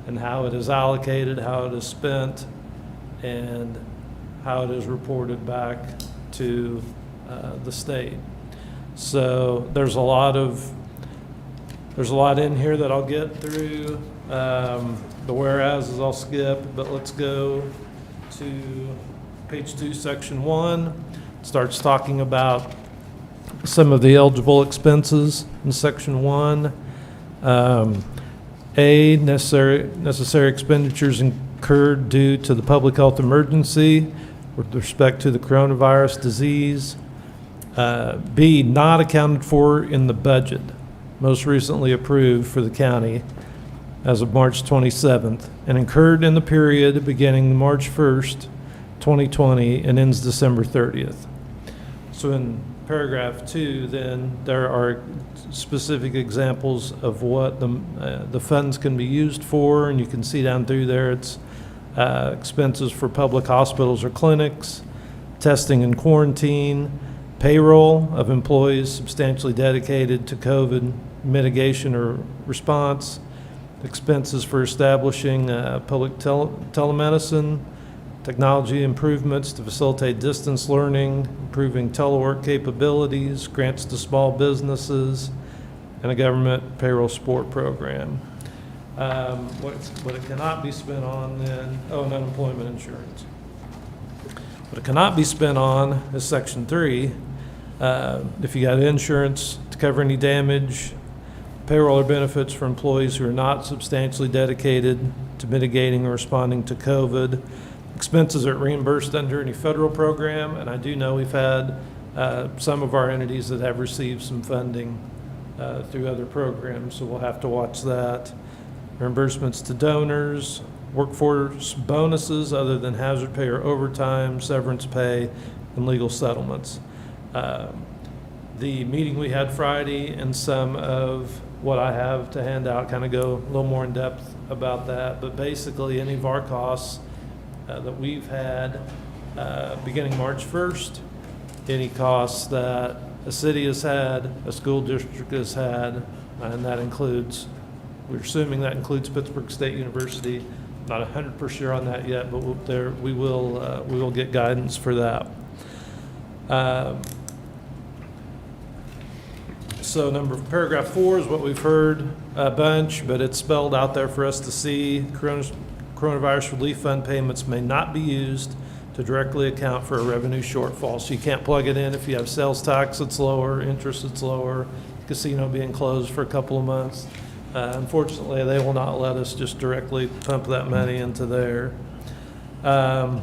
and how it is allocated, how it is spent, and how it is reported back to the state. So there's a lot in here that I'll get through. The whereases I'll skip, but let's go to page 2, section 1. It starts talking about some of the eligible expenses in section 1. A, necessary expenditures incurred due to the public health emergency with respect to the coronavirus disease. B, not accounted for in the budget, most recently approved for the county as of March 27th, and incurred in the period beginning March 1st, 2020, and ends December 30th. So in paragraph 2, then, there are specific examples of what the funds can be used for, and you can see down through there, it's expenses for public hospitals or clinics, testing and quarantine, payroll of employees substantially dedicated to COVID mitigation or response, expenses for establishing public telemedicine, technology improvements to facilitate distance learning, improving telework capabilities, grants to small businesses, and a government payroll support program. What it cannot be spent on then, and unemployment insurance. What it cannot be spent on is section 3. If you got insurance to cover any damage, payroll or benefits for employees who are not substantially dedicated to mitigating or responding to COVID, expenses are reimbursed under any federal program, and I do know we've had some of our entities that have received some funding through other programs, so we'll have to watch that. Reimbursements to donors, workforce bonuses other than hazard pay or overtime, severance pay, and legal settlements. The meeting we had Friday and some of what I have to hand out kind of go a little more in depth about that, but basically any of our costs that we've had beginning March 1st, any costs that a city has had, a school district has had, and that includes, we're assuming that includes Pittsburgh State University. Not 100% sure on that yet, but we will get guidance for that. So paragraph 4 is what we've heard a bunch, but it's spelled out there for us to see. Coronavirus relief fund payments may not be used to directly account for a revenue shortfall. So you can't plug it in if you have sales tax that's lower, interest that's lower, casino being closed for a couple of months. Unfortunately, they will not let us just directly pump that money into there. 5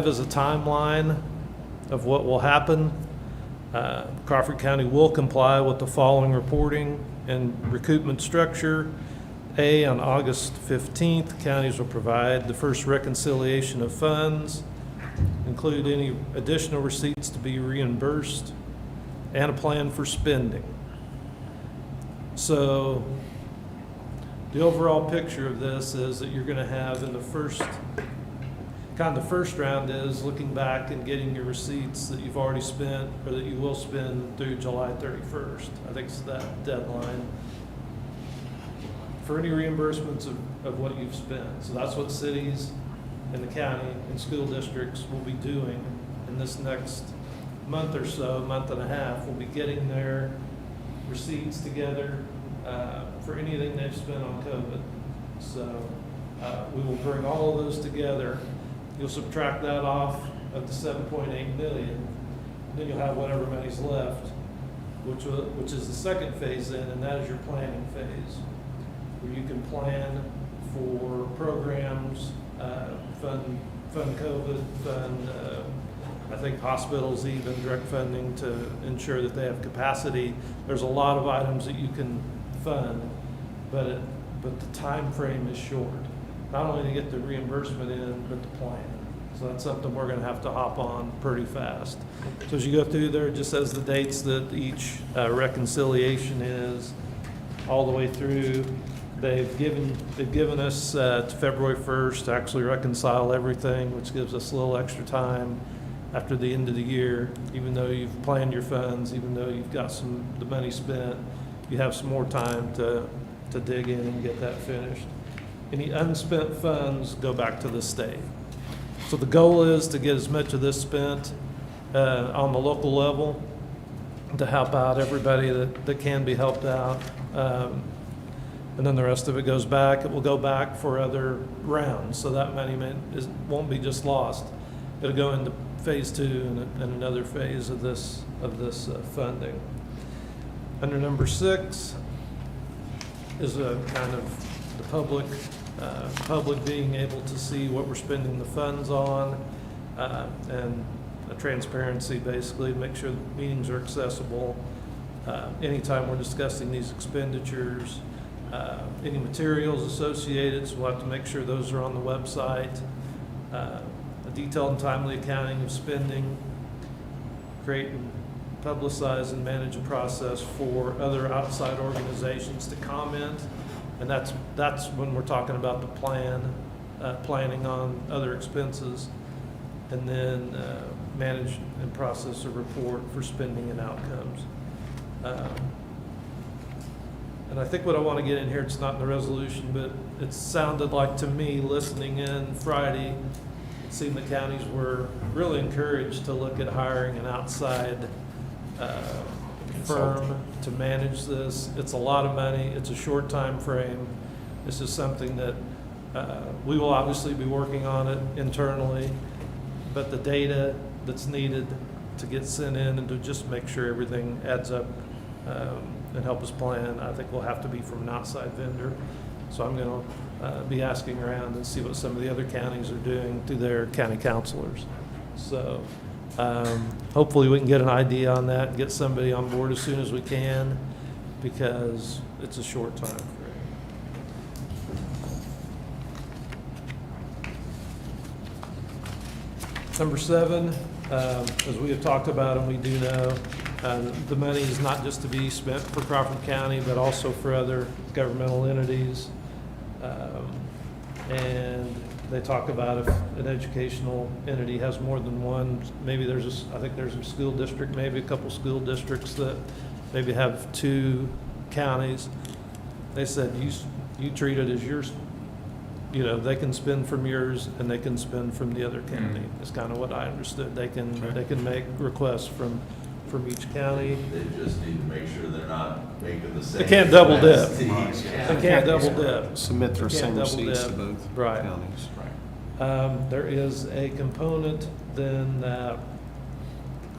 is a timeline of what will happen. Crawford County will comply with the following reporting and recoupment structure. A, on August 15th, counties will provide the first reconciliation of funds, include any additional receipts to be reimbursed, and a plan for spending. So the overall picture of this is that you're going to have in the first round is looking back and getting your receipts that you've already spent or that you will spend through July 31st. I think it's that deadline for any reimbursements of what you've spent. So that's what cities and the county and school districts will be doing in this next month or so, month and a half. We'll be getting their receipts together for anything they've spent on COVID. So we will bring all of those together. You'll subtract that off of the 7.8 million. Then you'll have whatever money's left, which is the second phase in, and that is your planning phase, where you can plan for programs, fund COVID, fund, I think hospitals even direct funding to ensure that they have capacity. There's a lot of items that you can fund, but the time frame is short. Not only to get the reimbursement in, but the plan. So that's something we're gonna have to hop on pretty fast. So as you go through there, it just says the dates that each reconciliation is, all the way through. They've given us to February 1st to actually reconcile everything, which gives us a little extra time after the end of the year. Even though you've planned your funds, even though you've got the money spent, you have some more time to dig in and get that finished. Any unspent funds go back to the state. So the goal is to get as much of this spent on the local level to help out everybody that can be helped out. And then the rest of it goes back. It will go back for other rounds. So that money won't be just lost. It'll go into phase 2 and another phase of this funding. Under number 6 is a kind of the public being able to see what we're spending the funds on, and a transparency basically to make sure the meetings are accessible. Anytime we're discussing these expenditures, any materials associated, so we'll have to make sure those are on the website. A detailed and timely accounting of spending, create and publicize and manage a process for other outside organizations to comment. And that's when we're talking about the planning on other expenses, and then manage and process a report for spending and outcomes. And I think what I want to get in here, it's not in the resolution, but it sounded like to me, listening in Friday, it seemed the counties were really encouraged to look at hiring an outside firm to manage this. It's a lot of money. It's a short time frame. This is something that we will obviously be working on it internally, but the data that's needed to get sent in and to just make sure everything adds up and help us plan, I think will have to be from an outside vendor. So I'm going to be asking around and see what some of the other counties are doing through their county counselors. So hopefully we can get an idea on that and get somebody on board as soon as we can, because it's a short time frame. Number 7, as we have talked about and we do know, the money is not just to be spent for Crawford County, but also for other governmental entities. And they talk about if an educational entity has more than one, maybe I think there's a school district, maybe a couple school districts that maybe have 2 counties. They said you treat it as yours. You know, they can spend from yours and they can spend from the other county. Is kind of what I understood. They can make requests from each county. They just need to make sure they're not making the same. They can't double dip. request to each They county. can't double dip. Submit their They can't same double receipts to dip. both Right. counties. There is a component then that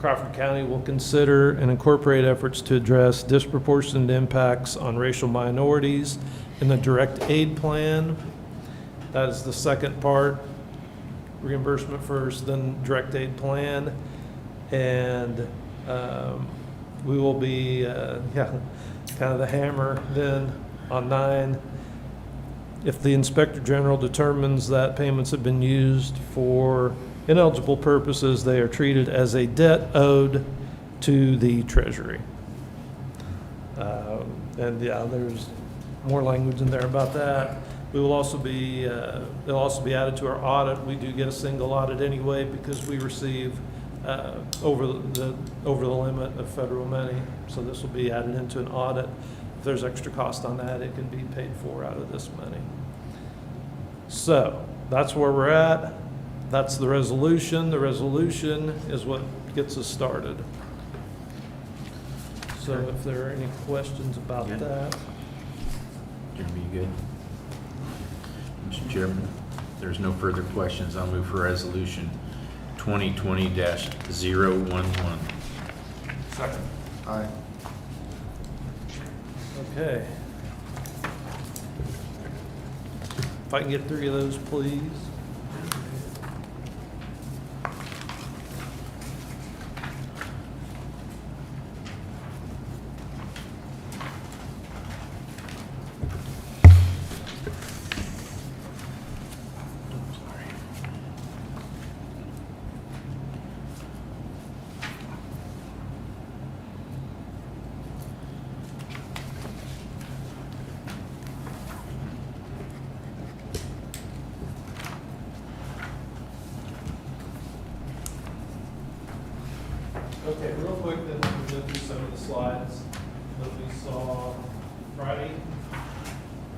Crawford County will consider and incorporate efforts to address disproportionate impacts on racial minorities in the direct aid plan. That is the second part, reimbursement first, then direct aid plan. And we will be, kind of the hammer then on 9. If the Inspector General determines that payments have been used for ineligible purposes, they are treated as a debt owed to the Treasury. And yeah, there's more language in there about that. We will also be, it'll also be added to our audit. We do get a single audit anyway because we receive over the limit of federal money. So this will be added into an audit. If there's extra cost on that, it can be paid for out of this money. So that's where we're at. That's the resolution. The resolution is what gets us started. So if there are any questions about Yeah. that. Jeremy, you good? Mr. Chairman, if there's no further questions, I'll move for resolution 2020-011. Second. Aye. Okay. If I can get 3 of those, please. Okay, real quick, then we'll go through some of the slides that we saw Friday.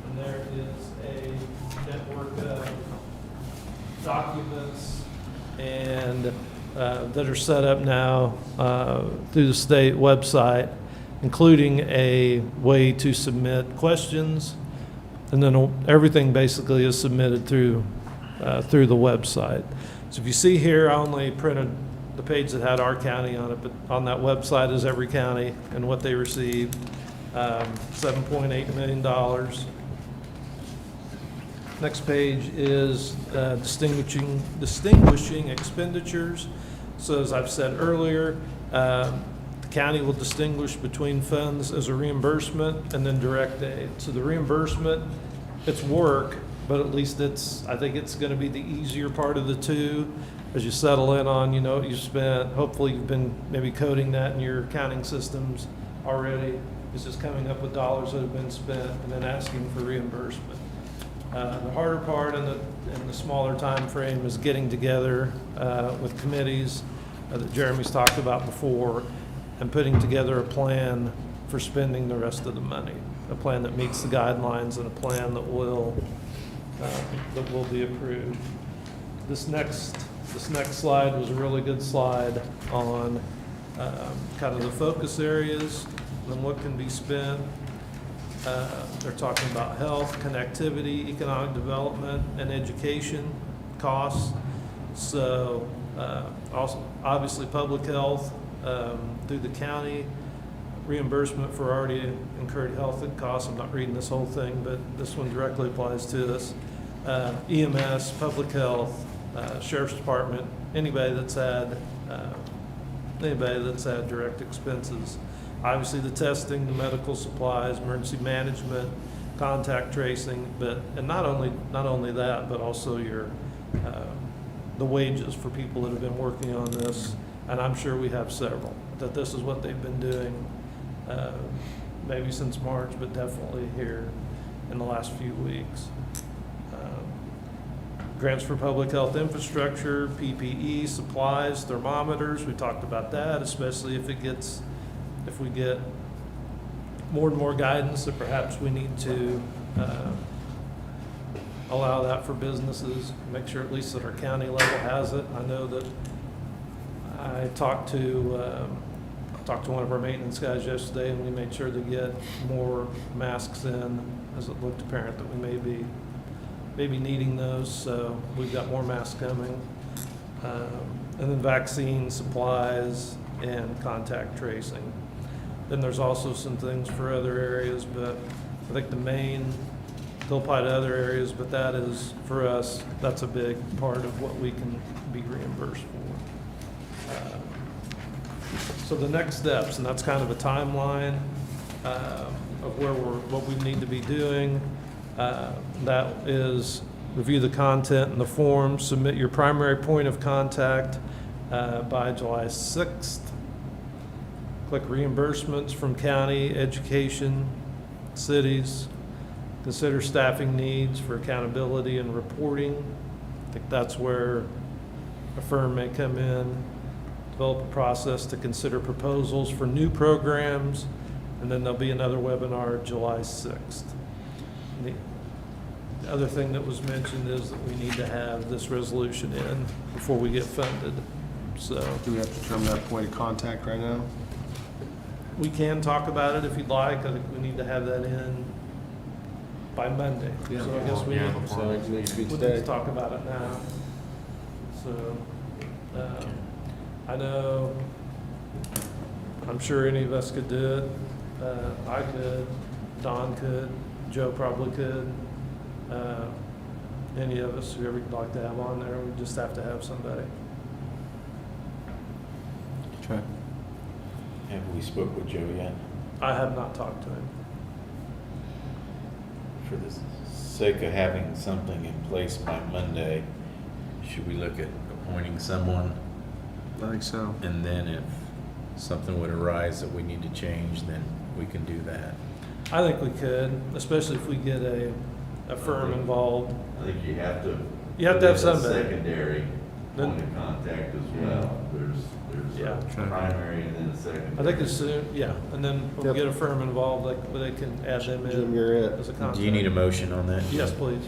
And there is a network of documents and that are set up now through the state website, including a way to submit questions. And then everything basically is submitted through the website. So if you see here, I only printed the page that had our county on it, but on that website is every county and what they received, $7.8 million. Next page is distinguishing expenditures. So as I've said earlier, the county will distinguish between funds as a reimbursement and then direct aid. So the reimbursement, it's work, but at least I think it's going to be the easier part of the two. As you settle in on, you know, what you spent, hopefully you've been maybe coding that in your accounting systems already. It's just coming up with dollars that have been spent and then asking for reimbursement. The harder part in the smaller time frame is getting together with committees that Jeremy's talked about before and putting together a plan for spending the rest of the money. A plan that meets the guidelines and a plan that will be approved. This next slide was a really good slide on kind of the focus areas and what can be spent. They're talking about health, connectivity, economic development, and education costs. So also, obviously, public health through the county, reimbursement for already incurred health costs. I'm not reading this whole thing, but this one directly applies to us. EMS, public health, Sheriff's Department, anybody that's had direct expenses. Obviously, the testing, the medical supplies, emergency management, contact tracing, and not only that, but also the wages for people that have been working on this. And I'm sure we have several that this is what they've been doing, maybe since March, but definitely here in the last few weeks. Grants for public health infrastructure, PPE, supplies, thermometers. We talked about that, especially if we get more and more guidance that perhaps we need to allow that for businesses, make sure at least that our county level has it. I know that I talked to one of our maintenance guys yesterday, and we made sure to get more masks in, as it looked apparent that we may be needing those, so we've got more masks coming. And then vaccine supplies, and contact tracing. Then there's also some things for other areas, but I think the main, they'll apply to other areas, but that is, for us, that's a big part of what we can be reimbursed for. So the next steps, and that's kind of a timeline of what we need to be doing. That is review the content and the forms, submit your primary point of contact by July 6th. Click reimbursements from county, education, cities. Consider staffing needs for accountability and reporting. I think that's where a firm may come in. Develop a process to consider proposals for new programs, and then there'll be another webinar July 6th. The other thing that was mentioned is that we need to have this resolution in before we get funded. So Do we have to determine that point of contact right now? we can talk about it if you'd like. I think we need to have that in by Monday. Yeah. So I guess we Yeah, need, before So it needs to be we need today. to talk about it now. So, I know, I'm sure any of us could do it. I could, Don could, Joe probably could. Any of us, whoever you'd like to have on there, we just have to have somebody. Okay. Have we spoke with Joe yet? I have not talked to him. For the sake of having something in place by Monday, should we look at appointing someone? I think so. And then if something would arise that we need to change, then we can do that. I think we could, especially if we get a firm involved. I think you have to. You have to have put in a somebody. Secondary Then- point of contact as well. There's Yeah. a primary and then a secondary. I think as soon, yeah, and then when we Yep. get a firm involved, they can add them Jim, in you're it. as a contact. Do you need a motion on that? Yes, please.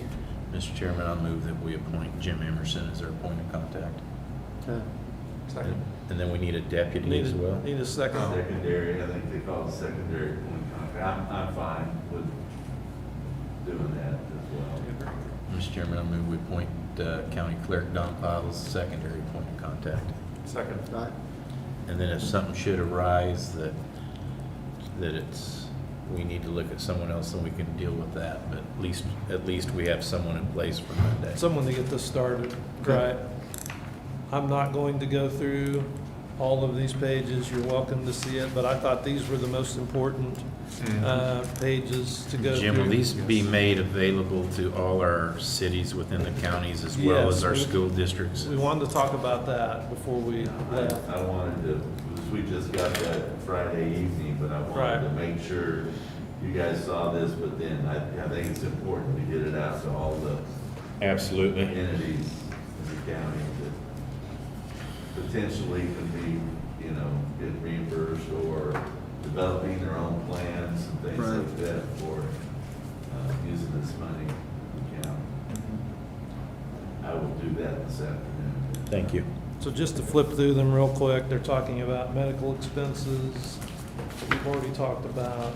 Mr. Chairman, I'll move that we appoint Jim Emerson as our point of contact. Okay. And then we need a deputy Need as well. a second. Secondary, I think they call it secondary point of contact. I'm fine with doing that as well. Mr. Chairman, I'll move we appoint County Clerk Don Pyle as secondary point of contact. Second. All right. And then if something should arise that we need to look at someone else, then we can deal with that. But at least we have someone in place for Monday. Someone to get this started, right? I'm not going to go through all of these pages. You're welcome to see it, but I thought these were the most important pages to go through. Jim, will these be made available to all our cities within the counties as well Yes, as our we- school districts? We wanted to talk about that before we left. I wanted to, because we just got that Friday evening, but I Right. wanted to make sure you guys saw this, but then I think it's important to get it out to all the Absolutely. entities in the county that potentially could be, get reimbursed or developing their own plans and things Right. like that for using this money in the county. I will do that this afternoon. Thank you. So just to flip through them real quick, they're talking about medical expenses, that we've already talked about.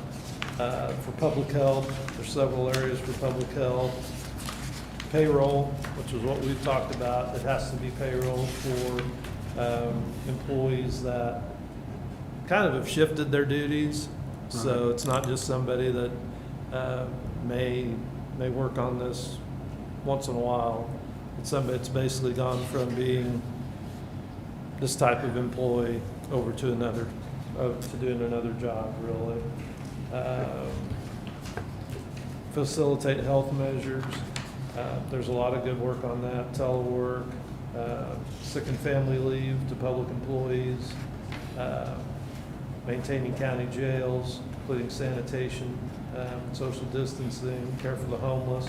For public health, there's several areas for public health. Payroll, which is what we've talked about, it has to be payroll for employees that kind of have shifted their duties. So it's not just somebody that may work on this once in a while. It's somebody that's basically gone from being this type of employee over to another, to doing another job, really. Facilitate health measures. There's a lot of good work on that. Telework, sick and family leave to public employees, maintaining county jails, including sanitation, social distancing, care for the homeless,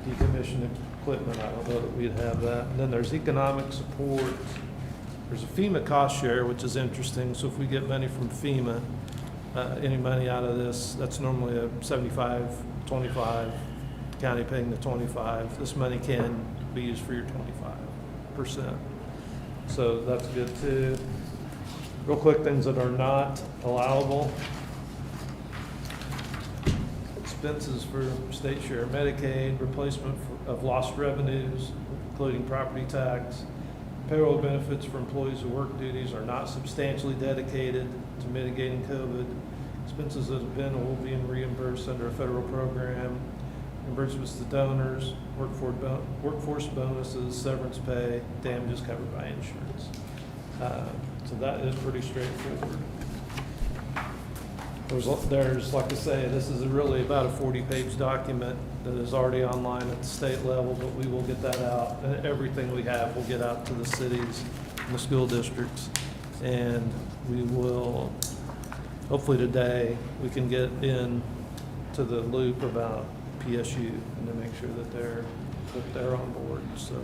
decommissioned equipment. I don't know that we'd have that. And then there's economic support. There's a FEMA cost share, which is interesting. So if we get money from FEMA, any money out of this, that's normally a 75-25, county paying the 25. This money can be used for your 25%. So that's good too. Real quick, things that are not allowable. Expenses for state share Medicaid, replacement of lost revenues, including property tax, Payroll benefits for employees who work duties are not substantially dedicated to mitigating COVID. Expenses that have been or will be reimbursed under a federal program. Reimbursements to donors, workforce bonuses, severance pay, damages covered by insurance. So that is pretty straightforward. There's, like I say, this is really about a 40-page document that is already online at the state level, but we will get that out. Everything we have will get out to the cities and the school districts. And we will, hopefully today, we can get in to the loop about PSU and to make sure that they're on board, so.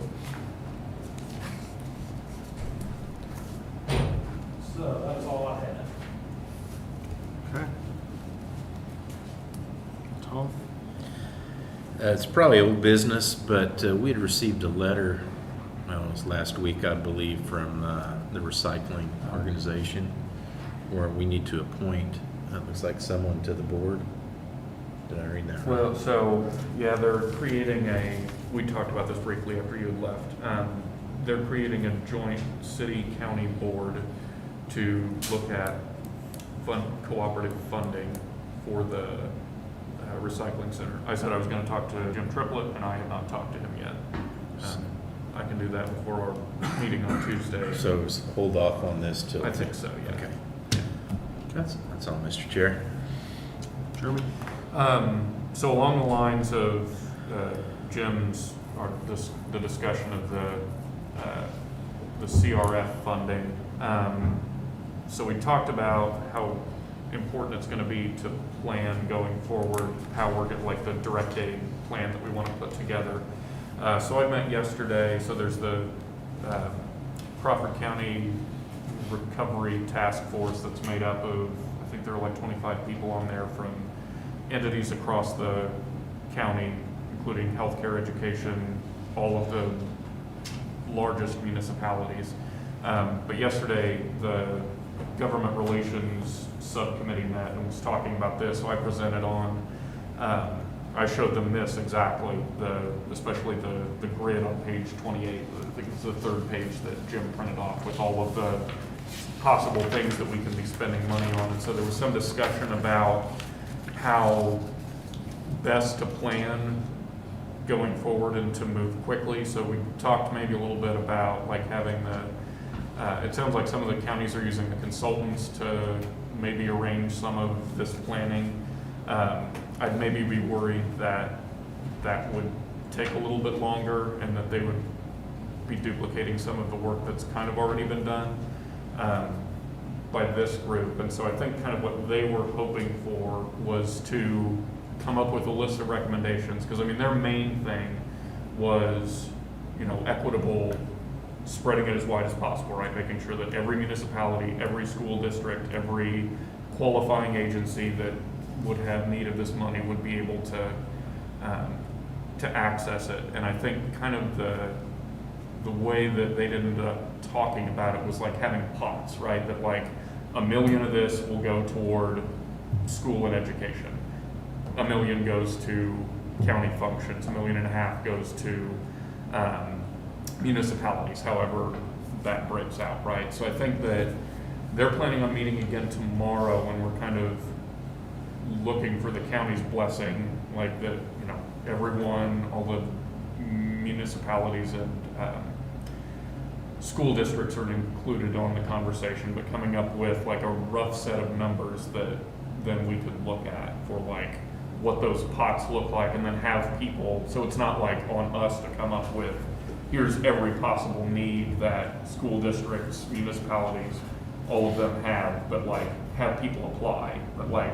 So that's all I had. Okay. Tom? It's probably old business, but we had received a letter, well, it was last week, I believe, from the recycling organization where we need to appoint, it looks like someone to the board. Did I read that right? Well, so, yeah, they're creating we talked about this briefly after you had left. They're creating a joint city-county board to look at cooperative funding for the recycling center. I said I was gonna talk to Jim Triplett, and I have not talked to him yet. I can do that before our meeting on Tuesday. So hold off on this till. I think so, yeah. Okay. That's all, Mr. Chair. Jeremy? So along the lines of Jim's, or the discussion of the CRF funding, so we talked about how important it's going to be to plan going forward, how we're going, like the direct aid plan that we want to put together. So I met yesterday, so there's the Crawford County Recovery Task Force that's made up of, I think there are like 25 people on there from entities across the county, including healthcare, education, all of the largest municipalities. But yesterday, the government relations subcommittee met and was talking about this, so I presented on, I showed them this exactly, especially the grid on page 28, I think it's the third page that Jim printed off with all of the possible things that we can be spending money on. And so there was some discussion about how best to plan going forward and to move quickly. So we talked maybe a little bit about like having it sounds like some of the counties are using the consultants to maybe arrange some of this planning. I'd maybe be worried that that would take a little bit longer and that they would be duplicating some of the work that's kind of already been done by this group. And so I think kind of what they were hoping for was to come up with a list of recommendations, because I mean their main thing was, you know, equitable, spreading it as wide as possible, right? Making sure that every municipality, every school district, every qualifying agency that would have need of this money would be able to access it. And I think kind of the way that they ended up talking about it was like having pots, right? That like $1 million of this will go toward school and education. $1 million goes to county functions. $1.5 million goes to municipalities, however that breaks out, right? So I think that they're planning on meeting again tomorrow, and we're kind of looking for the county's blessing, like that, you know, everyone, all the municipalities and school districts are included on the conversation, but coming up with like a rough set of numbers that then we could look at for like what those pots look like, and then have people, so it's not like on us to come up with, here's every possible need that school districts, municipalities, all of them have, but like have people apply. But like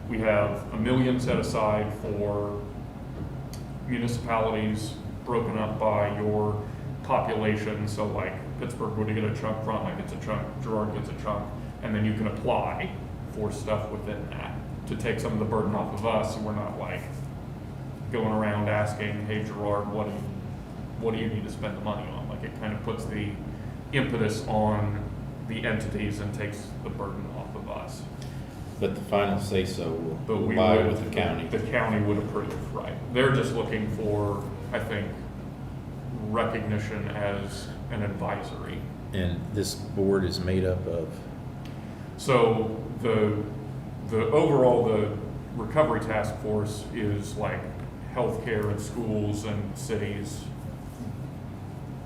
we have $1 million set aside for municipalities broken up by your population. So like Pittsburgh would get a chunk, Frontline gets a chunk, Girard gets a chunk, and then you can apply for stuff within that to take some of the burden off of us, so we're not like going around asking, hey Girard, what do you need to spend the money on? Like it kind of puts the impetus on the entities and takes the burden off of us. But the final say-so But will we lie would, with the county. The county would approve, right? They're just looking for, I think, recognition as an advisory. And this board is made up of, So the overall, the recovery task force is like healthcare and schools and cities,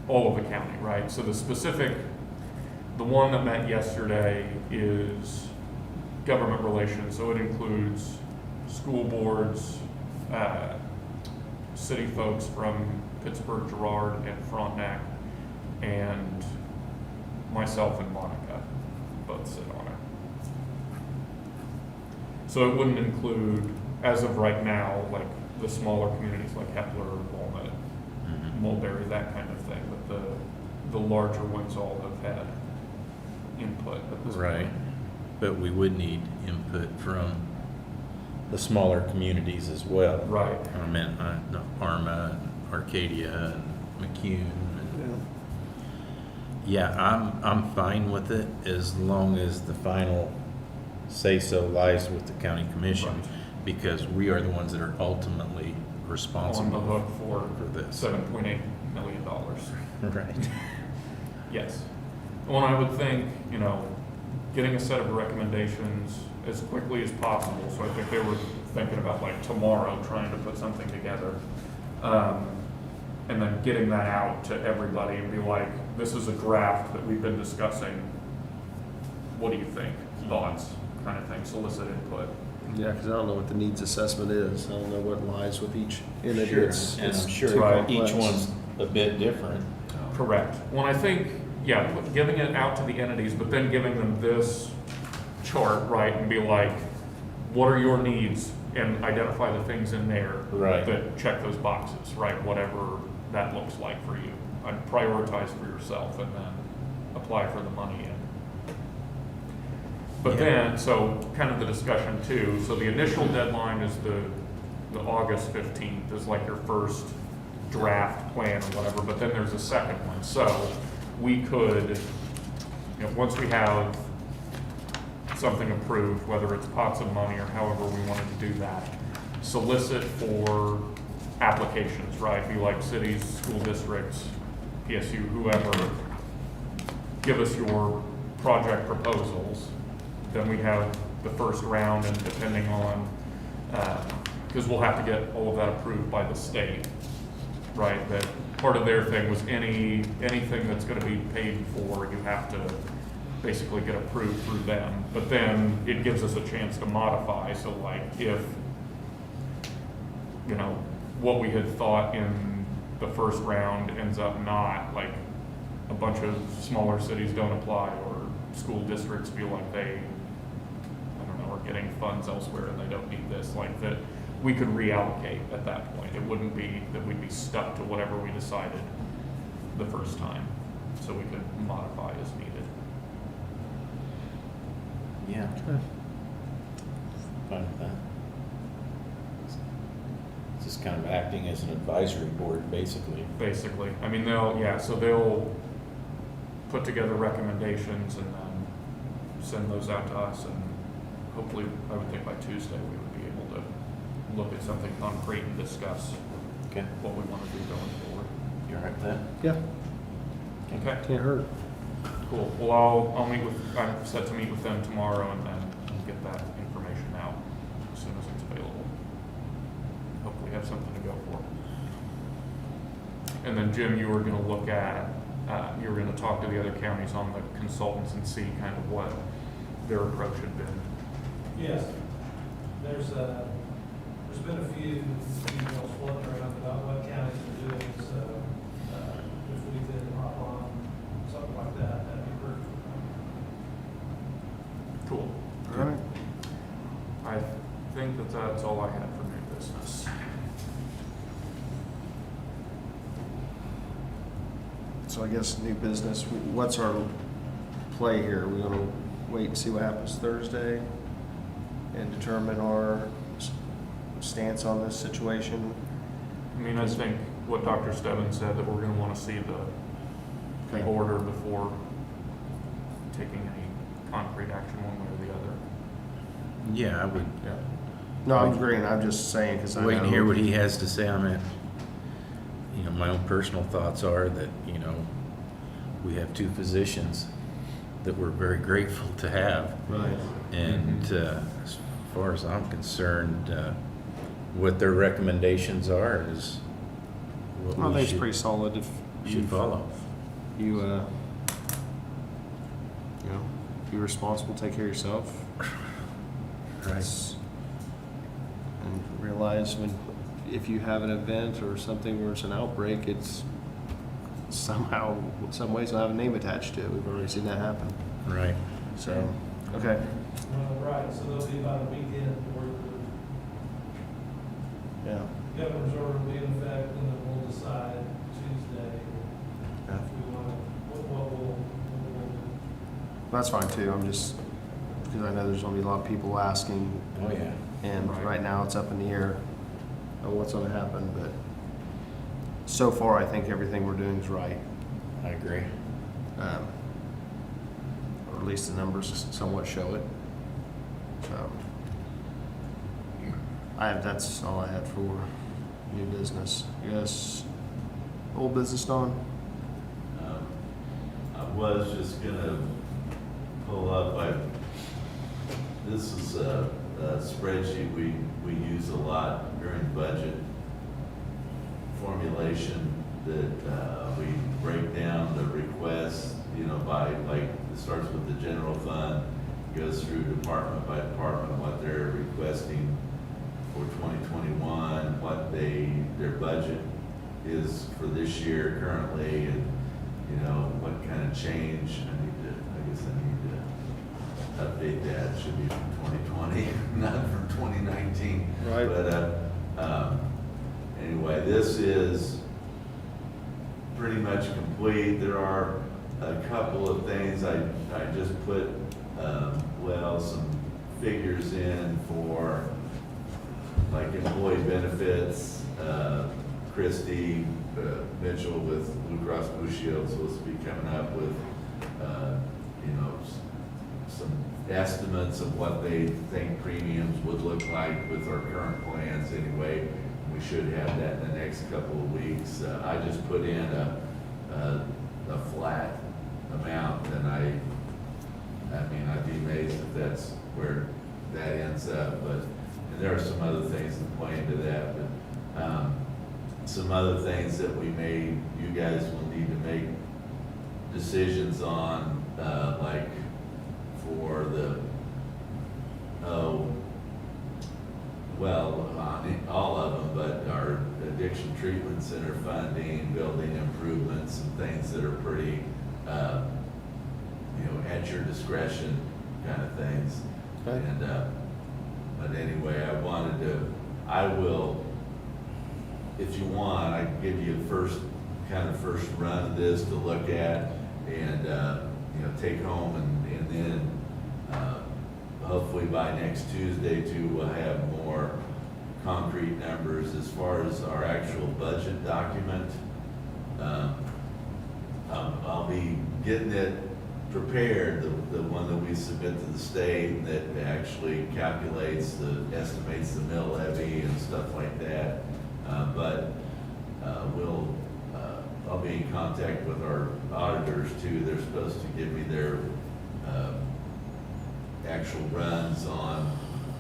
all of the county, right? So the one that met yesterday is government relations, so it includes school boards, city folks from Pittsburgh, Girard, and Frontenac, and myself and Monica both sit on it. So it wouldn't include, as of right now, like the smaller communities like Hepler, Walnut, Mulberry, that kind of thing, but the larger ones all have had input at this right, point. but we would need input from the smaller communities as well. Right. I meant Arma, and Arcadia, and McCune. And yeah, I'm fine with it as long as the final say-so lies with the county commission, Right. because we are the ones that are ultimately On the responsible hook for this. $7.8 million. Right. Yes. Well, I would think, getting a set of recommendations as quickly as possible. So I think they were thinking about like tomorrow, trying to put something together. And then getting that out to everybody and be like, this is a draft that we've been discussing. What do you think? Thoughts, kind of thing, solicit input. Yeah, because I don't know what the needs assessment is. I don't know what lies with each entity. Sure. It's And I'm too sure each complex. one's a bit different. Correct. Well, I think, giving it out to the entities, but then giving them this chart, right, and be like, what are your needs? And identify the things in there Right. that check those boxes, right, whatever that looks like for you. I'd prioritize for yourself and then apply for the money in. But Yeah. then, so kind of the discussion too, so the initial deadline is the August 15th is like your first draft plan or whatever, but then there's a second one. So we could, once we have something approved, whether it's pots of money or however we wanted to do that, solicit for applications, right? Be like cities, school districts, PSU, whoever, give us your project proposals. Then we have the first round, and depending on, because we'll have to get all of that approved by the state, right? That part of their thing was anything that's gonna be paid for, you have to basically get approved through them. But then it gives us a chance to modify, so like if, what we had thought in the first round ends up not, like a bunch of smaller cities don't apply, or school districts feel like they, are getting funds elsewhere and they don't need this, like that, we could reallocate at that point. It wouldn't be that we'd be stuck to whatever we decided the first time, so we could modify as needed. Yeah. Fine with that. It's just kind of acting as an advisory board, basically. Basically, I mean, they'll put together recommendations and then send those out to us, and hopefully, I would think by Tuesday, we would be able to look at something concrete and discuss Okay. what we want to do going forward. You all right with that? Yeah, Okay, can't hurt. cool. Well, I'll meet with, I'm set to meet with them tomorrow and then get that information out as soon as it's available. Hopefully have something to go for. And then Jim, you were gonna look at, you were gonna talk to the other counties on the consultants and see kind of what their approach had been. Yes, there's been a few emails floating around about what counties are doing, so, if we could hop on something like that, that'd be great. Cool. All right. I think that's all I had for new business. So I guess new business, what's our play here? We're gonna wait and see what happens Thursday and determine our stance on this situation? I mean, I think what Dr. Stebbins said, that we're gonna wanna see the Okay. order before taking any concrete action one way or the other. Yeah, I would Yeah. No, I'm agreeing, I'm just saying, because I know. wait and hear what he has to say on it. you know, my own personal thoughts are that, you know, we have two physicians that we're very grateful to have. Right. And as far as I'm concerned, what their recommendations are is what I we think it's pretty solid if should follow. you know, be responsible, take care of yourself. Right. And realize if you have an event or something where it's an outbreak, it's somehow, some ways will have a name attached to it. We've already seen that happen. Right. So, okay. Right, so there'll be about a weekend where Yeah. the governor's order will be in effect, and then we'll decide Tuesday Yeah. if we want to, what we'll do. That's fine too. I'm just, because I know there's gonna be a lot of people asking, Oh, yeah. and right now it's up in the air on what's gonna happen, but so far I think everything we're doing is right. I agree. Or at least the numbers somewhat show it. So, that's all I had for new business. Yes, old business, Don? I was just gonna pull up, this is a spreadsheet we use a lot during budget formulation that we break down the requests, you know, by, like, it starts with the general fund, goes through department by department, what they're requesting for 2021, what their budget is for this year currently, and, you know, what kind of change. I guess I need to update that. It should be from 2020, not from 2019. Right. But anyway, this is pretty much complete. There are a couple of things I just put, some figures in for, like, employee benefits. Christy Mitchell with Blue Cross Blue Shield is supposed to be coming up with, you know, some estimates of what they think premiums would look like with our current plans anyway. We should have that in the next couple of weeks. I just put in a flat amount, and I mean, I'd be amazed if that's where that ends up, but, and there are some other things that play into that, but, some other things that you guys will need to make decisions on, like for the, on all of them, but our addiction treatment center funding, building improvements, and things that are pretty, you know, at your discretion kind of things. Okay. And, but anyway, I will, if you want, I can give you a first run of this to look at and, you know, take home, and then, hopefully by next Tuesday too, we'll have more concrete numbers as far as our actual budget document. I'll be getting it prepared, the one that we submit to the state that actually estimates the mill levy and stuff like that. But I'll be in contact with our auditors too. They're supposed to give me their actual runs on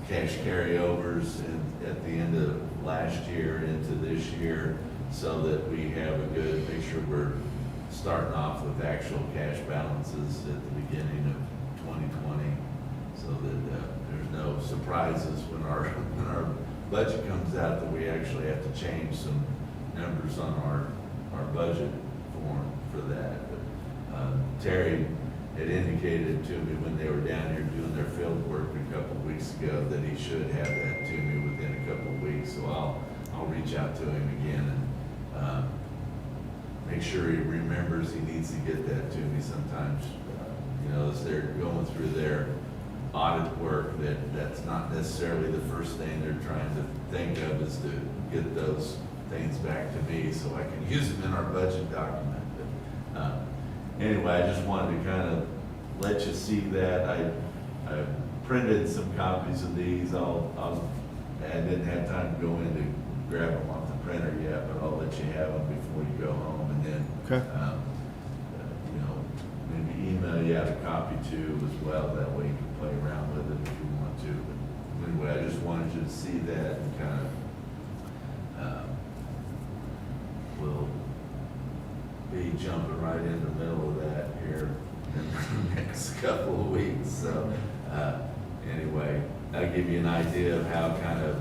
cash carryovers at the end of last year into this year, so that we have a good picture. We're starting off with actual cash balances at the beginning of 2020, so that there's no surprises when our budget comes out that we actually have to change some numbers on our budget form for that. But Terry had indicated to me when they were down here doing their field work a couple of weeks ago that he should have that to me within a couple of weeks. So I'll reach out to him again and make sure he remembers he needs to get that to me sometimes. You know, as they're going through their audit work, that's not necessarily the first thing they're trying to think of, is to get those things back to me so I can use them in our budget document. But, anyway, I just wanted to kind of let you see that. I printed some copies of these. I didn't have time to go in to grab them off the printer yet, but I'll let you have them before you go home, and then, Okay. you know, maybe email you out a copy too as well, that way you can play around with it if you want to. But anyway, I just wanted you to see that and kind of, we'll be jumping right in the middle of that here in the next couple of weeks, so, anyway, that'll give you an idea of how kind of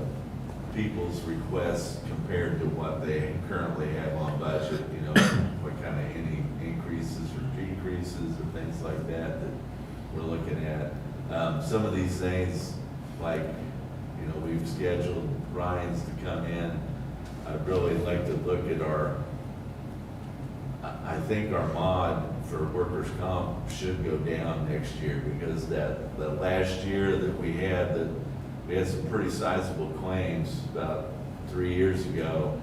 people's requests compared to what they currently have on budget, you know, what kind of any increases or decreases or things like that we're looking at. Some of these things, like, you know, we've scheduled Ryan's to come in. I'd really like to look at I think our mod for workers' comp should go down next year, because that last year that we had some pretty sizable claims about 3 years ago,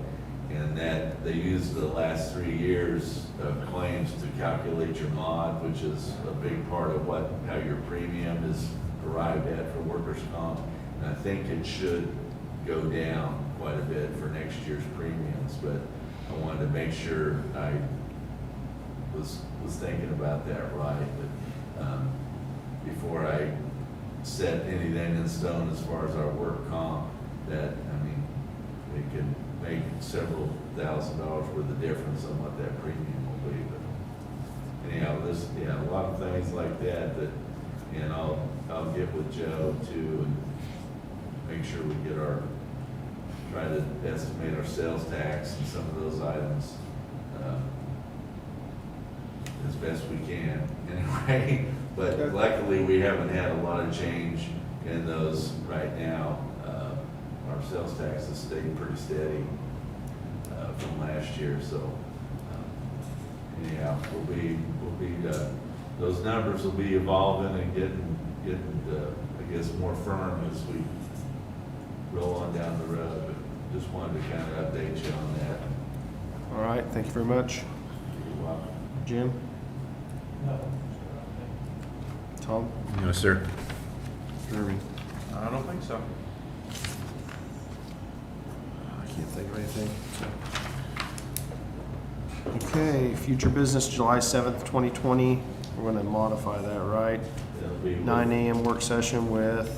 and that they used the last 3 years of claims to calculate your mod, which is a big part of how your premium is arrived at for workers' comp. And I think it should go down quite a bit for next year's premiums, but I wanted to make sure I was thinking about that right, but before I set anything in stone as far as our work comp, that, I mean, it could make several $1,000s worth of difference on what that premium will be. But anyhow, a lot of things like that, and I'll get with Joe too and make sure we get try to estimate our sales tax and some of those items as best we can anyway. But luckily, we haven't had a lot of change in those right now. Our sales tax has stayed pretty steady from last year, so anyhow, those numbers will be evolving and getting I guess more firm as we roll on down the road. But just wanted to kind of update you on that. All right, thank you very much. You're welcome. Jim? Tom? No, sir. Jeremy? I don't think so. I can't think of anything. So. Okay, future business, July 7th, 2020. We're going to modify that, right? It'll be 9 a.m. work session with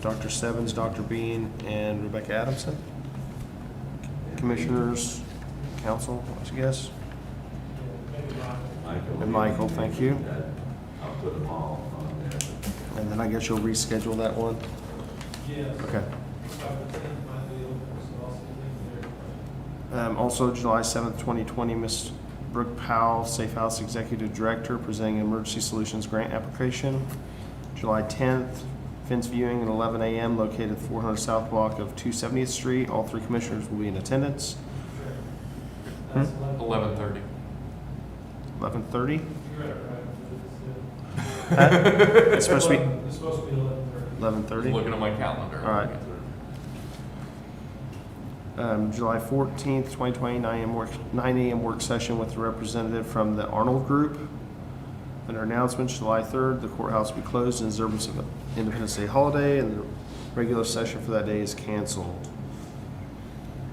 Dr. Stebbins, Dr. Bean, and Rebecca Adamson. Commissioners, council, I guess. Michael. And Michael, thank you. I'll put them all on there. And then I guess you'll reschedule that one? Yes. Okay. Also, July 7th, 2020, Ms. Brooke Powell, Safe House Executive Director, presenting Emergency Solutions Grant Application. July 10th, fence viewing at 11 a.m. located at 400 South Block of 270th Street. All three commissioners will be in attendance. 11:30. 11:30? It's It's supposed to be It's supposed to be 11:30. 11:30? Looking at my calendar. All right. July 14th, 2020, 9 a.m. work session with a representative from the Arnold Group. Under announcements, July 3rd, the courthouse will be closed in observance of Independence Day holiday, and the regular session for that day is canceled.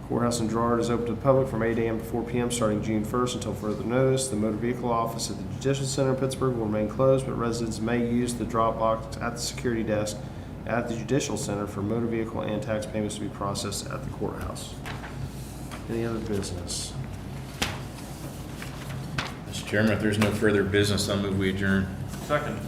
Courthouse in Girard is open to the public from 8 a.m. to 4 p.m. starting June 1st until further notice. The motor vehicle office at the Judicial Center in Pittsburgh will remain closed, but residents may use the drop box at the security desk at the Judicial Center for motor vehicle and tax payments to be processed at the courthouse. Any other business? Mr. Chairman, if there's no further business, I'll move we adjourn. Second.